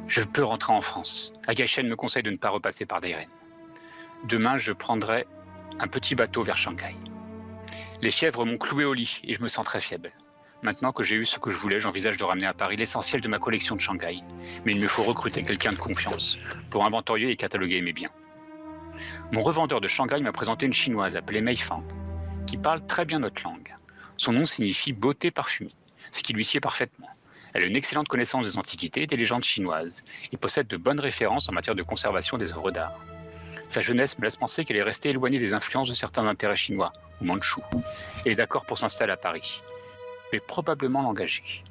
Je peux rentrer en France. Agai Shen me conseille de ne pas repasser par Dairen. Demain, je prendrai un petit bateau vers Shanghai. Les fièvres m'ont cloué au lit et je me sens très faible. Maintenant que j'ai eu ce que je voulais, j'envisage de ramener à Paris l'essentiel de ma collection de Shanghai. Mais il me faut recruter quelqu'un de confiance pour inventorier et cataloguer mes biens. Mon revendeur de Shanghai m'a présenté une chinoise appelée Mei Fang, qui parle très bien notre langue. Son nom signifie beauté parfumée, ce qui lui sied parfaitement. Elle a une excellente connaissance des antiquités et des légendes chinoises et possède de bonnes références en matière de conservation des œuvres d'art. Sa jeunesse me laisse penser qu'elle est restée éloignée des influences de certains intérêts chinois ou mandchous et est d'accord pour s'installer à Paris. Je vais probablement l'engager.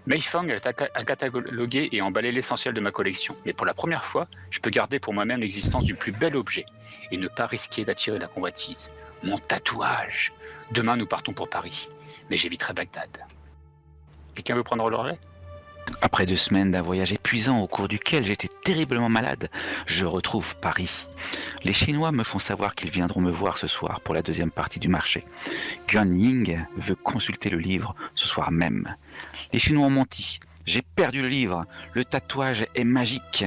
Mei Fang a catalogué et emballé l'essentiel de ma collection, mais pour la première fois, je peux garder pour moi-même l'existence du plus bel objet et ne pas risquer d'attirer la convoitise. Mon tatouage. Demain, nous partons pour Paris, mais j'éviterai Bagdad. Quelqu'un veut prendre le relais ? Après 2 semaines d'un voyage épuisant au cours duquel j'étais terriblement malade, je retrouve Paris. Les Chinois me font savoir qu'ils viendront me voir ce soir pour la 2e partie du marché. Guan Ying veut consulter le livre ce soir même. Les Chinois ont menti. J'ai perdu le livre. Le tatouage est magique.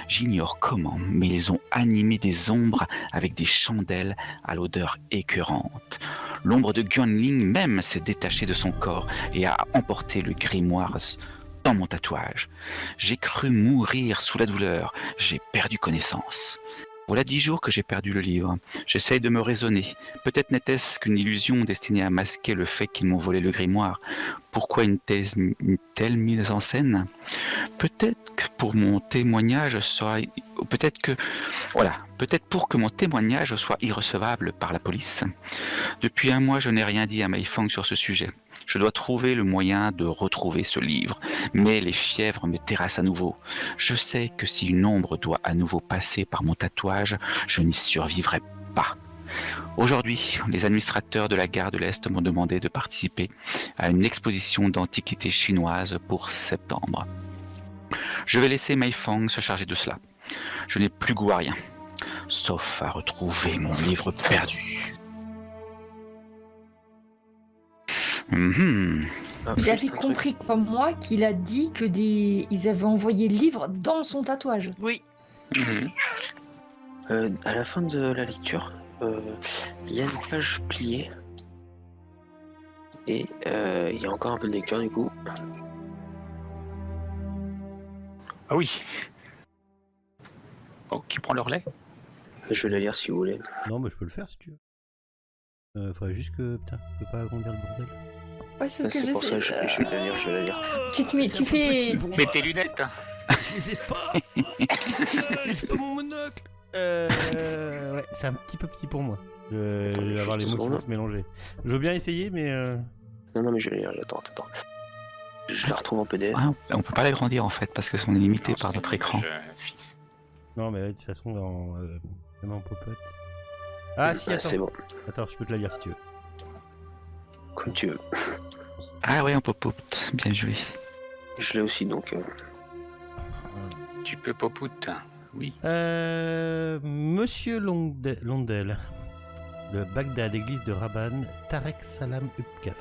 J'ignore comment, mais ils ont animé des ombres avec des chandelles à l'odeur écœurante. L'ombre de Guan Ying même s'est détachée de son corps et a emporté le grimoire dans mon tatouage. J'ai cru mourir sous la douleur. J'ai perdu connaissance. Voilà 10 jours que j'ai perdu le livre. J'essaye de me raisonner. Peut-être n'était-ce qu'une illusion destinée à masquer le fait qu'ils m'ont volé le grimoire. Pourquoi une telle mise en scène ? Peut-être que pour mon témoignage soit... Peut-être pour que mon témoignage soit irrecevable par la police. Depuis 1 mois, je n'ai rien dit à Mei Fang sur ce sujet. Je dois trouver le moyen de retrouver ce livre, mais les fièvres me terrassent à nouveau. Je sais que si une ombre doit à nouveau passer par mon tatouage, je n'y survivrai pas. Aujourd'hui, les administrateurs de la gare de l'Est m'ont demandé de participer à une exposition d'antiquités chinoises pour septembre. Je vais laisser Mei Fang se charger de cela. Je n'ai plus goût à rien, sauf à retrouver mon livre perdu. Vous avez compris comme moi qu'il a dit que ils avaient envoyé le livre dans son tatouage. Oui. À la fin de la lecture, il y a une page pliée. Et il y a encore un peu de lecture du coup. Ah oui. Oh, qui prend le relais ? Je vais la lire si vous voulez. Non, mais je peux le faire si tu veux. Faudrait juste que... Putain, je peux pas agrandir le bordel. Ouais, c'est ce que C'est pour ça que je vais la lire, je vais la lire. Tu fais... Mets tes lunettes. Je les ai pas. J'ai pas mon monocle. Ouais, c'est un petit peu petit pour moi. Je vais avoir les mots qui vont se mélanger. Je veux bien essayer, mais... Non, mais attends. Je la retrouve en PDF. Ah, on peut pas l'agrandir en fait parce que on est limité Non, par c'est notre une écran. image, fixe. Non, mais de toute façon, même en popote... Ah si, attends. C'est bon, Attends, je peux te la lire si tu veux. comme tu veux. Ah ouais, on pop-up, bien joué. Je l'ai aussi, donc... Tu peux popout. Oui. Monsieur Londel, le Bagdad, église de Rabban, Tarek Salam Upkaf.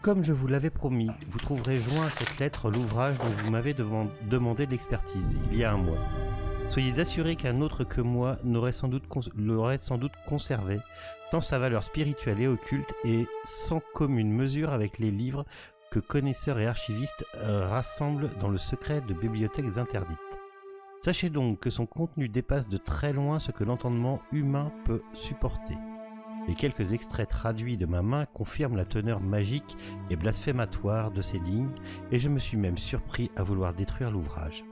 Comme je vous l'avais promis, vous trouverez joint à cette lettre l'ouvrage dont vous m'avez demandé de l'expertise il y a un mois. Soyez assurés qu'un autre que moi l'aurait sans doute conservé, tant sa valeur spirituelle et occulte est sans commune mesure avec les livres que connaisseurs et archivistes rassemblent dans le secret de bibliothèques interdites. Sachez donc que son contenu dépasse de très loin ce que l'entendement humain peut supporter. Les quelques extraits traduits de ma main confirment la teneur magique et blasphématoire de ces lignes, et je me suis même surpris à vouloir détruire l'ouvrage.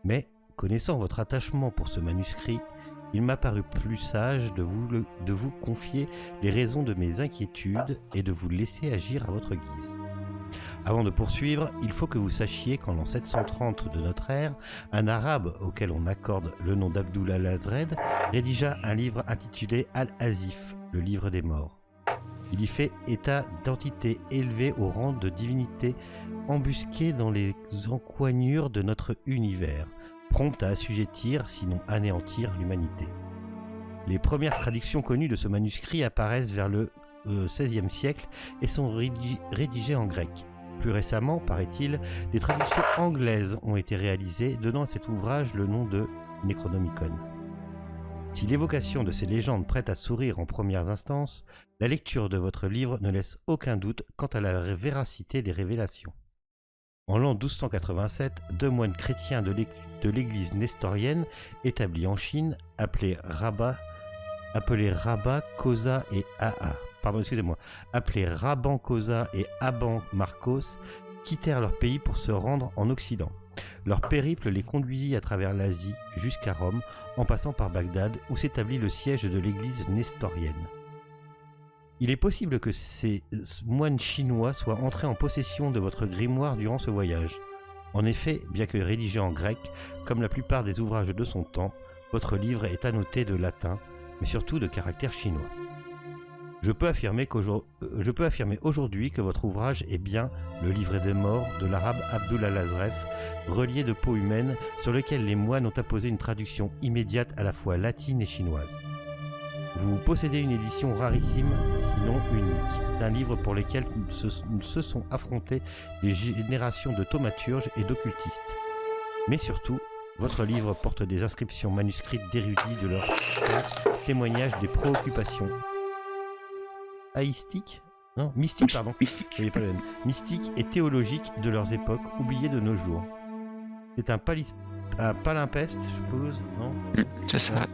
Mais, connaissant votre attachement pour ce manuscrit, il m'a paru plus sage de vous confier les raisons de mes inquiétudes et de vous laisser agir à votre guise. Avant de poursuivre, il faut que vous sachiez qu'en l'an 730 de notre ère, un arabe auquel on accorde le nom d'Abdullah al-Azred rédigea un livre intitulé Al-Azif, le livre des morts. Il y fait état d'entités élevées au rang de divinités embusquées dans les encoignures de notre univers, promptes à assujettir, sinon anéantir l'humanité. Les premières traductions connues de ce manuscrit apparaissent vers le XVIe siècle et sont rédigées en grec. Plus récemment, paraît-il, des traductions anglaises ont été réalisées, donnant à cet ouvrage le nom de Necronomicon. Si l'évocation de ces légendes prête à sourire en premières instances, la lecture de votre livre ne laisse aucun doute quant à la véracité des révélations. En l'an 1287, deux moines chrétiens de l'église nestorienne, établis en Chine, appelés Rabban Kosa et Rabban Kosa et Abban Marcos, quittèrent leur pays pour se rendre en Occident. Leur périple les conduisit à travers l'Asie jusqu'à Rome, en passant par Bagdad, où s'établit le siège de l'église nestorienne. Il est possible que ces moines chinois soient entrés en possession de votre grimoire durant ce voyage. En effet, bien que rédigé en grec, comme la plupart des ouvrages de son temps, votre livre est annoté de latin, mais surtout de caractère chinois. Je peux affirmer aujourd'hui que votre ouvrage est bien le livret des morts de l'arabe Abdullah al-Azref, relié de peau humaine, sur lequel les moines ont apposé une traduction immédiate à la fois latine et chinoise. Vous possédez une édition rarissime, sinon unique, d'un livre pour lequel se sont affrontés des générations de thaumaturges et d'occultistes. Mais surtout, votre livre porte des inscriptions manuscrites d'érudits de leur temps, témoignages des préoccupations mystiques et théologiques de leurs époques, oubliées de nos jours. C'est un palimpeste, je suppose, non ? C'est ça.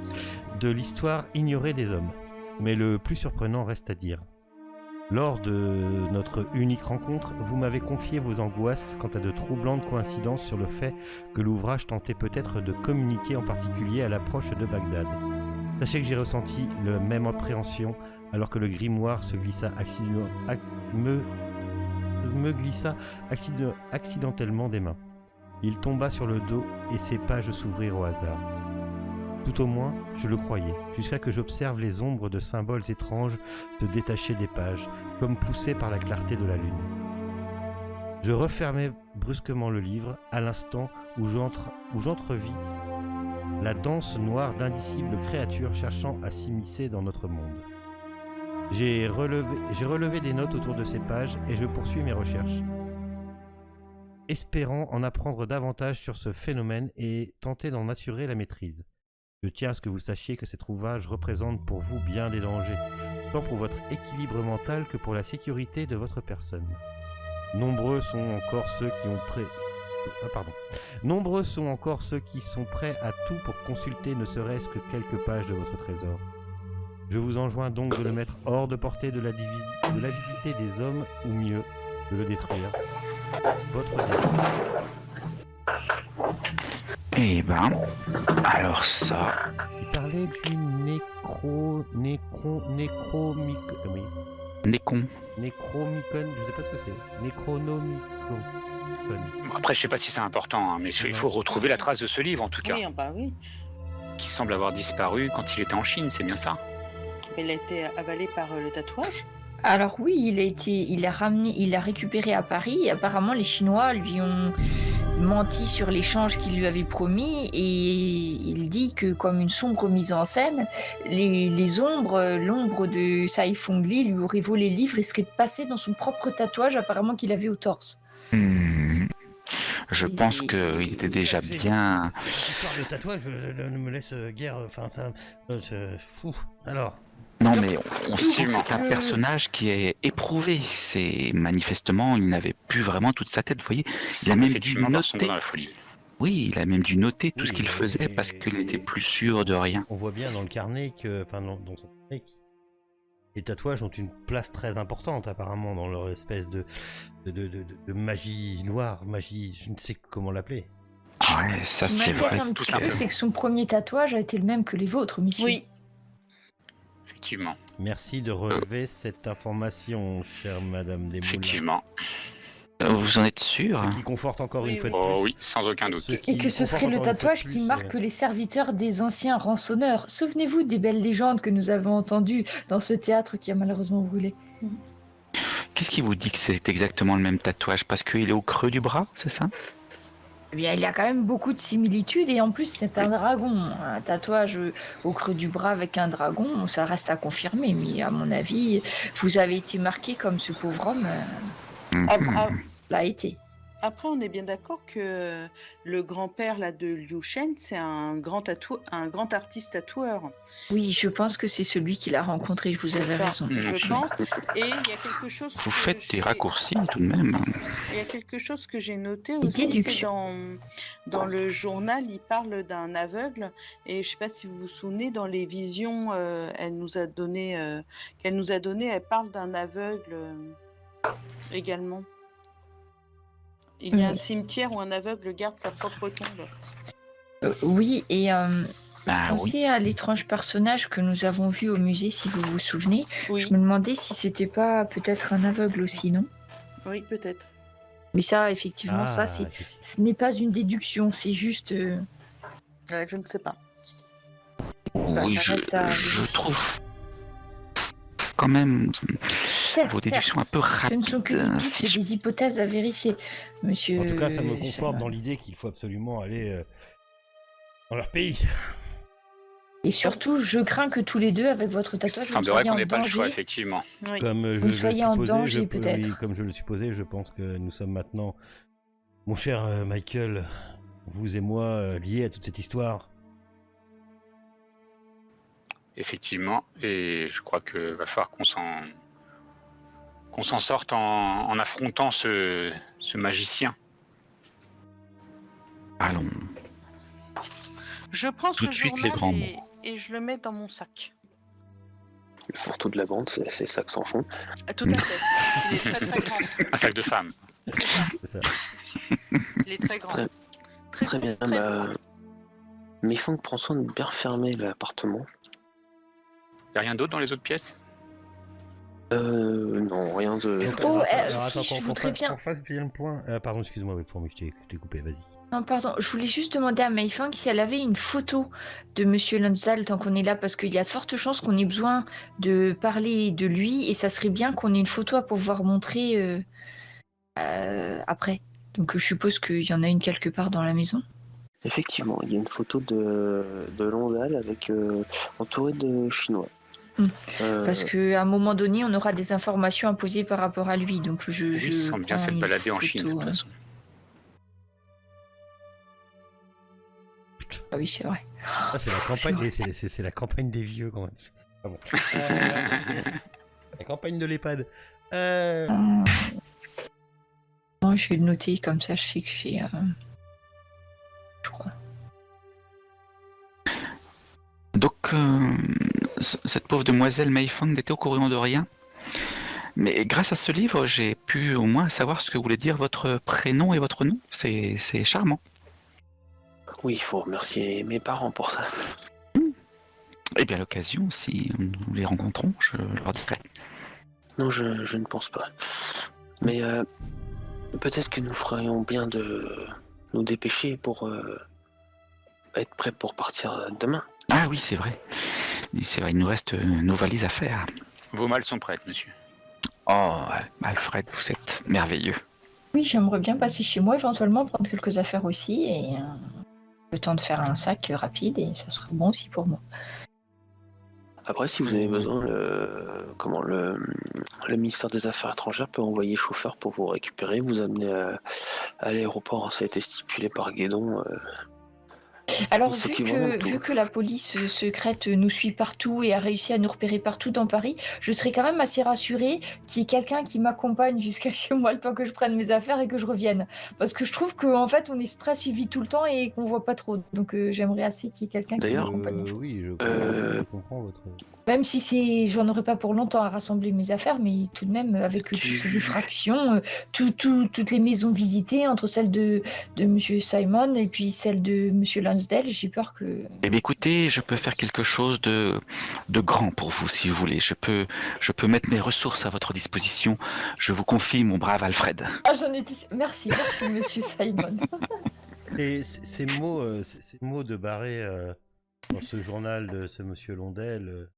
De l'histoire ignorée des hommes. Mais le plus surprenant reste à dire. Lors de notre unique rencontre, vous m'avez confié vos angoisses quant à de troublantes coïncidences sur le fait que l'ouvrage tentait peut-être de communiquer en particulier à l'approche de Bagdad. Sachez que j'ai ressenti la même appréhension alors que le grimoire me glissa accidentellement des mains. Il tomba sur le dos et ses pages s'ouvrirent au hasard. Tout au moins, je le croyais, jusqu'à que j'observe les ombres de symboles étranges se détacher des pages, comme poussées par la clarté de la lune. Je refermai brusquement le livre, à l'instant où j'entrevis la danse noire d'indicibles créatures cherchant à s'immiscer dans notre monde. J'ai relevé des notes autour de ces pages et je poursuis mes recherches, espérant en apprendre davantage sur ce phénomène et tenter d'en assurer la maîtrise. Je tiens à ce que vous sachiez que cet ouvrage représente pour vous bien des dangers, tant pour votre équilibre mental que pour la sécurité de votre personne. Nombreux sont encore ceux qui sont prêts à tout pour consulter ne serait-ce que quelques pages de votre trésor. Je vous enjoins donc de le mettre hors de portée de l'avidité des hommes, ou mieux, de le détruire. Votre Eh ben, alors ça, Il parlait du oui. Nécon. Necromicon, je sais pas ce que c'est. Necronomicon. Bon, après, je sais pas si c'est important, hein, mais il faut retrouver la trace de ce livre, en tout cas, Oui, bah oui. qui semble avoir disparu quand il était en Chine, c'est bien ça? Elle a été avalée par le tatouage. Alors oui, il a récupéré à Paris. Et apparemment, les Chinois lui ont menti sur l'échange qu'il lui avait promis et il dit que comme une sombre mise en scène, l'ombre de Sai Fengli lui aurait volé le livre et serait passé dans son propre tatouage apparemment qu'il avait au torse. Je pense qu'il était déjà bien. Cette histoire de tatouage ne me laisse guère. Enfin, ça. Fou. Alors. Non, mais on sent que Effectivement. c'est un personnage qui est éprouvé. C'est manifestement, il n'avait plus vraiment toute sa tête. Vous voyez, il a même dû Effectivement dans noter. la folie. Oui, il a même dû noter tout Oui, ce qu'il faisait parce qu'il et- était plus sûr de rien. On voit bien dans le carnet que. Enfin, dans son carnet, les tatouages ont une place très importante apparemment dans leur espèce de magie noire, magie, je ne sais comment l'appeler. Ouais, ça Ce qui c'est m'inquiète vrai. un tout petit simplement. peu, c'est que son premier tatouage a été le même que les vôtres, messieurs. Oui. Effectivement. Merci de relever cette information, chère Madame Desmoulins. Effectivement. Vous en êtes sûr? Ce qui conforte encore Oui, une fois de Oh plus. oui, sans aucun doute. Ce Et qui que ce conforte serait le encore une fois de tatouage qui plus, marque les serviteurs des anciens rançonneurs. Souvenez-vous des belles légendes que nous avons entendues dans ce théâtre qui a malheureusement brûlé. Qu'est-ce qui vous dit que c'est exactement le même tatouage? Parce qu'il est au creux du bras, c'est ça? Eh bien, il y a quand même beaucoup de similitudes et en plus c'est un dragon. Un tatouage au creux du bras avec un dragon, ça reste à confirmer. Mais à mon avis, vous avez été marqué comme ce pauvre homme l'a été. Après, on est bien d'accord que le grand-père là de Liu Shen, c'est un grand artiste tatoueur. Oui, je pense que c'est celui qui l'a rencontré. Vous C'est avez ça, raison. je pense. Et il y a quelque chose. Vous que faites des j'ai- raccourcis tout de même. Il y a quelque chose que j'ai noté Des aussi, c'est déductions. dans le journal, il parle d'un aveugle et je ne sais pas si vous vous souvenez, dans les visions qu'elle nous a donné, elle parle d'un aveugle également. Il y a un cimetière où un aveugle garde sa propre tombe. Oui, et Ah oui. pensez à l'étrange personnage que nous avons vu au musée, si vous vous souvenez. Oui, Je me demandais si c'était pas peut-être un aveugle aussi, non? oui, peut-être. Mais ça, effectivement, ça, ce n'est pas une déduction, c'est juste. Je ne sais pas. Oui, ça reste à je vérifier. trouve quand même Certes, vos déductions un certes, peu ce rapides. ne sont que des doutes, si je- des hypothèses à vérifier, monsieur. En tout cas, ça me conforte Salman. dans l'idée qu'il faut absolument aller dans leur pays. Et surtout, je crains que tous les deux, avec votre Il tatouage, vous semblerait soyez qu'on en n'ait pas le choix, danger. effectivement. Oui. Comme Vous soyez en danger, peut-être. oui, comme je le supposais, je pense que nous sommes maintenant, mon cher Michael, vous et moi, liés à toute cette histoire. Effectivement. Et je crois que va falloir qu'on s'en sorte en affrontant ce magicien. Allons. Je prends Tout ce de suite, les journal grands et je le mets dans mon sac. Le fourre-tout de la bande, c'est ça que s'en font. Ah, tout à fait. Il est très très grand. Un sac de femmes. C'est ça. C'est ça. Il est très grand. Très bien. très Bah, grand. mais il faut prendre soin de bien refermer l'appartement. Il n'y a rien d'autre dans les autres pièces? Non, rien de. Oh, Alors, si, attends, je qu'on voudrais fasse, bien- qu'on fasse bien le point. Pardon, excuse-moi, oui, promis, je t'ai coupé, vas-y. Non, pardon, je voulais juste demander à Maïfang si elle avait une photo de Monsieur Lonsdale tant qu'on est là, parce qu'il y a de fortes chances qu'on ait besoin de parler de lui, et ça serait bien qu'on ait une photo à pouvoir montrer après. Donc je suppose qu'il y en a une quelque part dans la maison. Effectivement, il y a une photo de Londal avec entouré de Chinois. Parce qu'à un moment donné, on aura des informations à poser par rapport à lui. Donc Oui, il semble bien prends s'être une baladé en photo, Chine, de toute façon. Ah oui, c'est vrai. Ah, c'est la campagne, c'est la campagne des vieux quand même. Ah bon. La campagne de l'EHPAD. Non, je vais le noter comme ça, je sais que j'ai. Je crois. Donc, cette pauvre demoiselle Meifang n'était au courant de rien. Mais grâce à ce livre, j'ai pu au moins savoir ce que voulait dire votre prénom et votre nom. C'est charmant. Oui, il faut remercier mes parents pour ça. Eh bien, à l'occasion, si nous les rencontrons, je leur dirai. Non, je ne pense pas. Mais peut-être que nous ferions bien de nous dépêcher pour être prêts pour partir demain. Ah oui, c'est vrai. C'est vrai, il nous reste nos valises à faire. Vos malles sont prêtes, monsieur. Oh, Alfred, vous êtes merveilleux. Oui, j'aimerais bien passer chez moi, éventuellement prendre quelques affaires aussi, et le temps de faire un sac rapide, et ça sera bon aussi pour moi. Après, si vous avez besoin, le ministère des Affaires étrangères peut envoyer chauffeur pour vous récupérer, vous amener à l'aéroport. Ça a été stipulé par Guédon. Alors, Ils s'occupent vraiment de tout. vu que la police secrète nous suit partout et a réussi à nous repérer partout dans Paris, je serais quand même assez rassurée qu'il y ait quelqu'un qui m'accompagne jusqu'à chez moi le temps que je prenne mes affaires et que je revienne. Parce que je trouve qu'en fait, on est très suivi tout le temps et qu'on voit pas trop. Donc, j'aimerais assez qu'il y ait quelqu'un qui D'ailleurs, m'accompagne. Oui, je comprends votre... Même si j'en aurais pas pour longtemps à rassembler mes affaires, mais tout de même, avec toutes ces effractions, toutes les maisons visitées, entre celles de Monsieur Simon et puis celle de Monsieur Lansdale, j'ai peur que... Eh bien, écoutez, je peux faire quelque chose de grand pour vous, si vous voulez. Je peux mettre mes ressources à votre disposition. Je vous confie mon brave Alfred. Ah, j'en étais... Merci, Monsieur Simon. Et ces mots de Barré dans ce journal de ce monsieur Londel,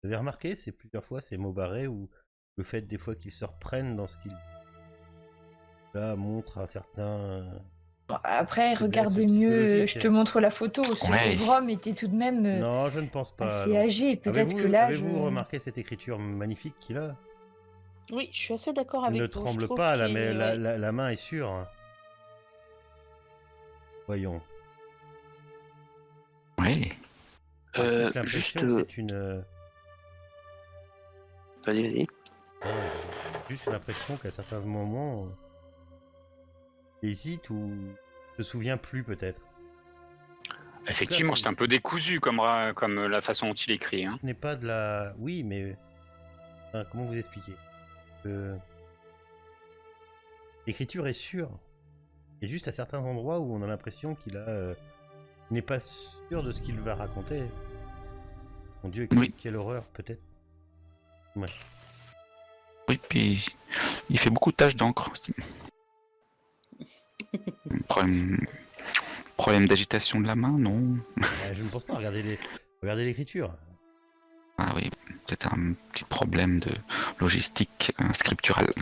vous avez remarqué, c'est plusieurs fois ces mots barrés où le fait des fois qu'ils se reprennent dans ce qu'ils là montre un certain... Après, C'est regarde bien, c'est mieux, psychologique. je te montre la photo. Ce Ouais. pauvre homme était tout de même Non, je ne pense pas. assez non. âgé. Peut-être que là, Avez-vous remarqué cette écriture magnifique qu'il a? Oui, je suis assez d'accord Il avec ne vous. Je tremble trouve pas, qu'il est- ouais. la main est sûre. Hein. Voyons. Oui. J'ai Juste, l'impression que c'est une... vas-y. J'ai juste l'impression qu'à certains moments, il hésite ou se souvient plus peut-être. Effectivement, c'est- c'est un peu décousu comme la façon dont il écrit. Hein. Ce n'est pas de la... Oui, mais... Enfin, comment vous expliquer L'écriture est sûre. Il y a juste à certains endroits où on a l'impression qu'il n'est pas sûr de ce qu'il va raconter. Mon Dieu, Oui. quelle horreur, peut-être. Ouais. Oui, puis il fait beaucoup de taches d'encre aussi. Problème d'agitation de la main, non? Je ne pense pas. Regardez l'écriture. Ah oui, c'est un petit problème de logistique scripturale.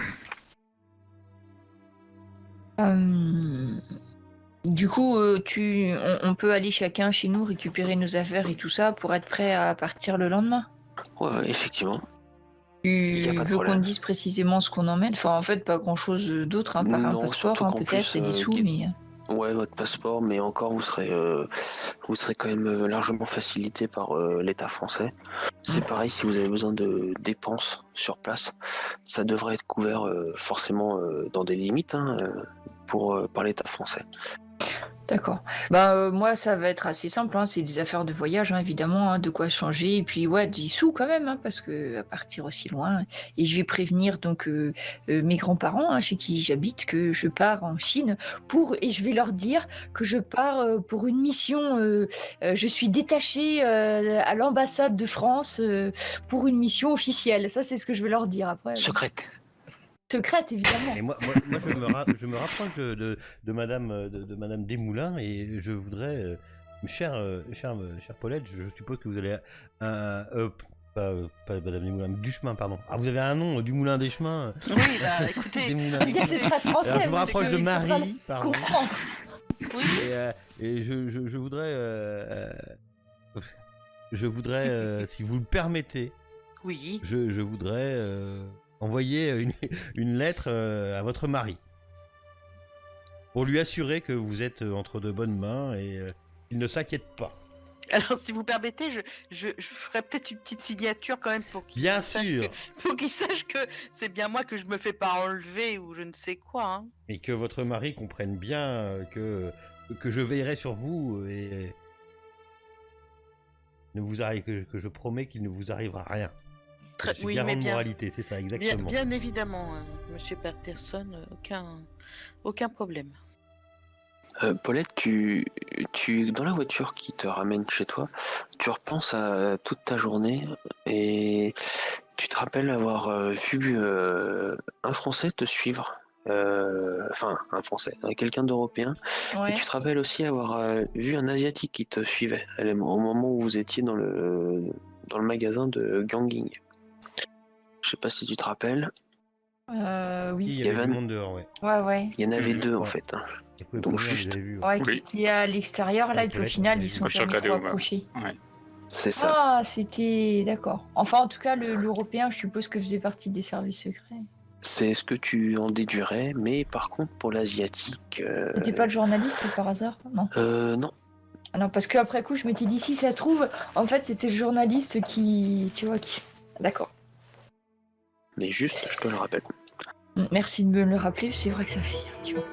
Du coup, on peut aller chacun chez nous récupérer nos affaires et tout ça pour être prêt à partir le lendemain. Ouais, effectivement. Tu y a pas de veux qu'on problème. te dise précisément ce qu'on emmène? Enfin, en fait, pas grand-chose d'autre, hein, par un Non, passeport, surtout hein, qu'en peut-être, plus, et des sous, mais... Ouais, votre passeport, mais encore vous serez quand même largement facilité par l'État français. C'est pareil, si vous avez besoin de dépenses sur place, ça devrait être couvert forcément dans des limites par l'État français. D'accord. Moi, ça va être assez simple, hein, c'est des affaires de voyage, hein, évidemment, hein, de quoi changer, et puis ouais, 10 sous quand même, hein, parce que à partir aussi loin. Et je vais prévenir donc mes grands-parents, hein, chez qui j'habite, que je pars en Chine et je vais leur dire que je pars pour une mission. Je suis détachée à l'ambassade de France pour une mission officielle. Ça, c'est ce que je vais leur dire après. Secrète. Secrète, évidemment. Et moi je me rapproche de Madame Desmoulins et je voudrais, chère Paulette, je suppose que vous allez pas Madame Desmoulins, Duchemin, pardon. Ah, vous avez un nom, Dumoulin des Chemins. Oui, bah écoutez, Desmoulins. Eh bien, c'est très français. Alors, je me parce rapproche de qu'il faudra Marie, pardon. comprendre. oui. Et je voudrais, si vous le permettez, Oui. je voudrais envoyer une lettre à votre mari pour lui assurer que vous êtes entre de bonnes mains et qu'il ne s'inquiète pas. Alors, si vous permettez, je ferai peut-être une petite signature quand même pour qu'il Bien sache sûr. pour qu'il sache que c'est bien moi, que je me fais pas enlever ou je ne sais quoi. Hein. Et que votre mari comprenne bien que je veillerai sur vous et que je promets qu'il ne vous arrivera rien. Je suis garant de moralité, c'est ça, exactement. Bien évidemment, Monsieur Patterson, aucun problème. Paulette, dans la voiture qui te ramène chez toi, tu repenses à toute ta journée et tu te rappelles avoir vu un Français te suivre. Enfin, un Français, quelqu'un d'européen. Et Ouais. tu te rappelles aussi avoir vu un Asiatique qui te suivait au moment où vous étiez dans le magasin de Ganging. Je sais pas si tu te rappelles. Il Oui. y Il y avait avait du monde dehors, ouais. Ouais. Il y en avait Mhm. deux en Ouais. fait. Hein. Ils pouvaient Donc pas venir, on juste, les avait vus. Ouais, qui Oui. étaient à l'extérieur là, Ouais, et puis au Paulette, final on ils les sont avait Moi, je jamais regardais trop au map. approchés. Ouais. c'est ça. Ah, c'était d'accord. Enfin, en tout cas, l'Européen, je suppose que faisait partie des services secrets. C'est ce que tu en déduirais, mais par contre pour l'asiatique, C'était pas le journaliste par hasard? Non. non. Ah non, parce qu'après coup, je m'étais dit, si ça se trouve, en fait, c'était le journaliste qui. Tu vois, qui. D'accord. Mais juste, je te le rappelle. Merci de me le rappeler, c'est vrai que ça fait. Tu vois.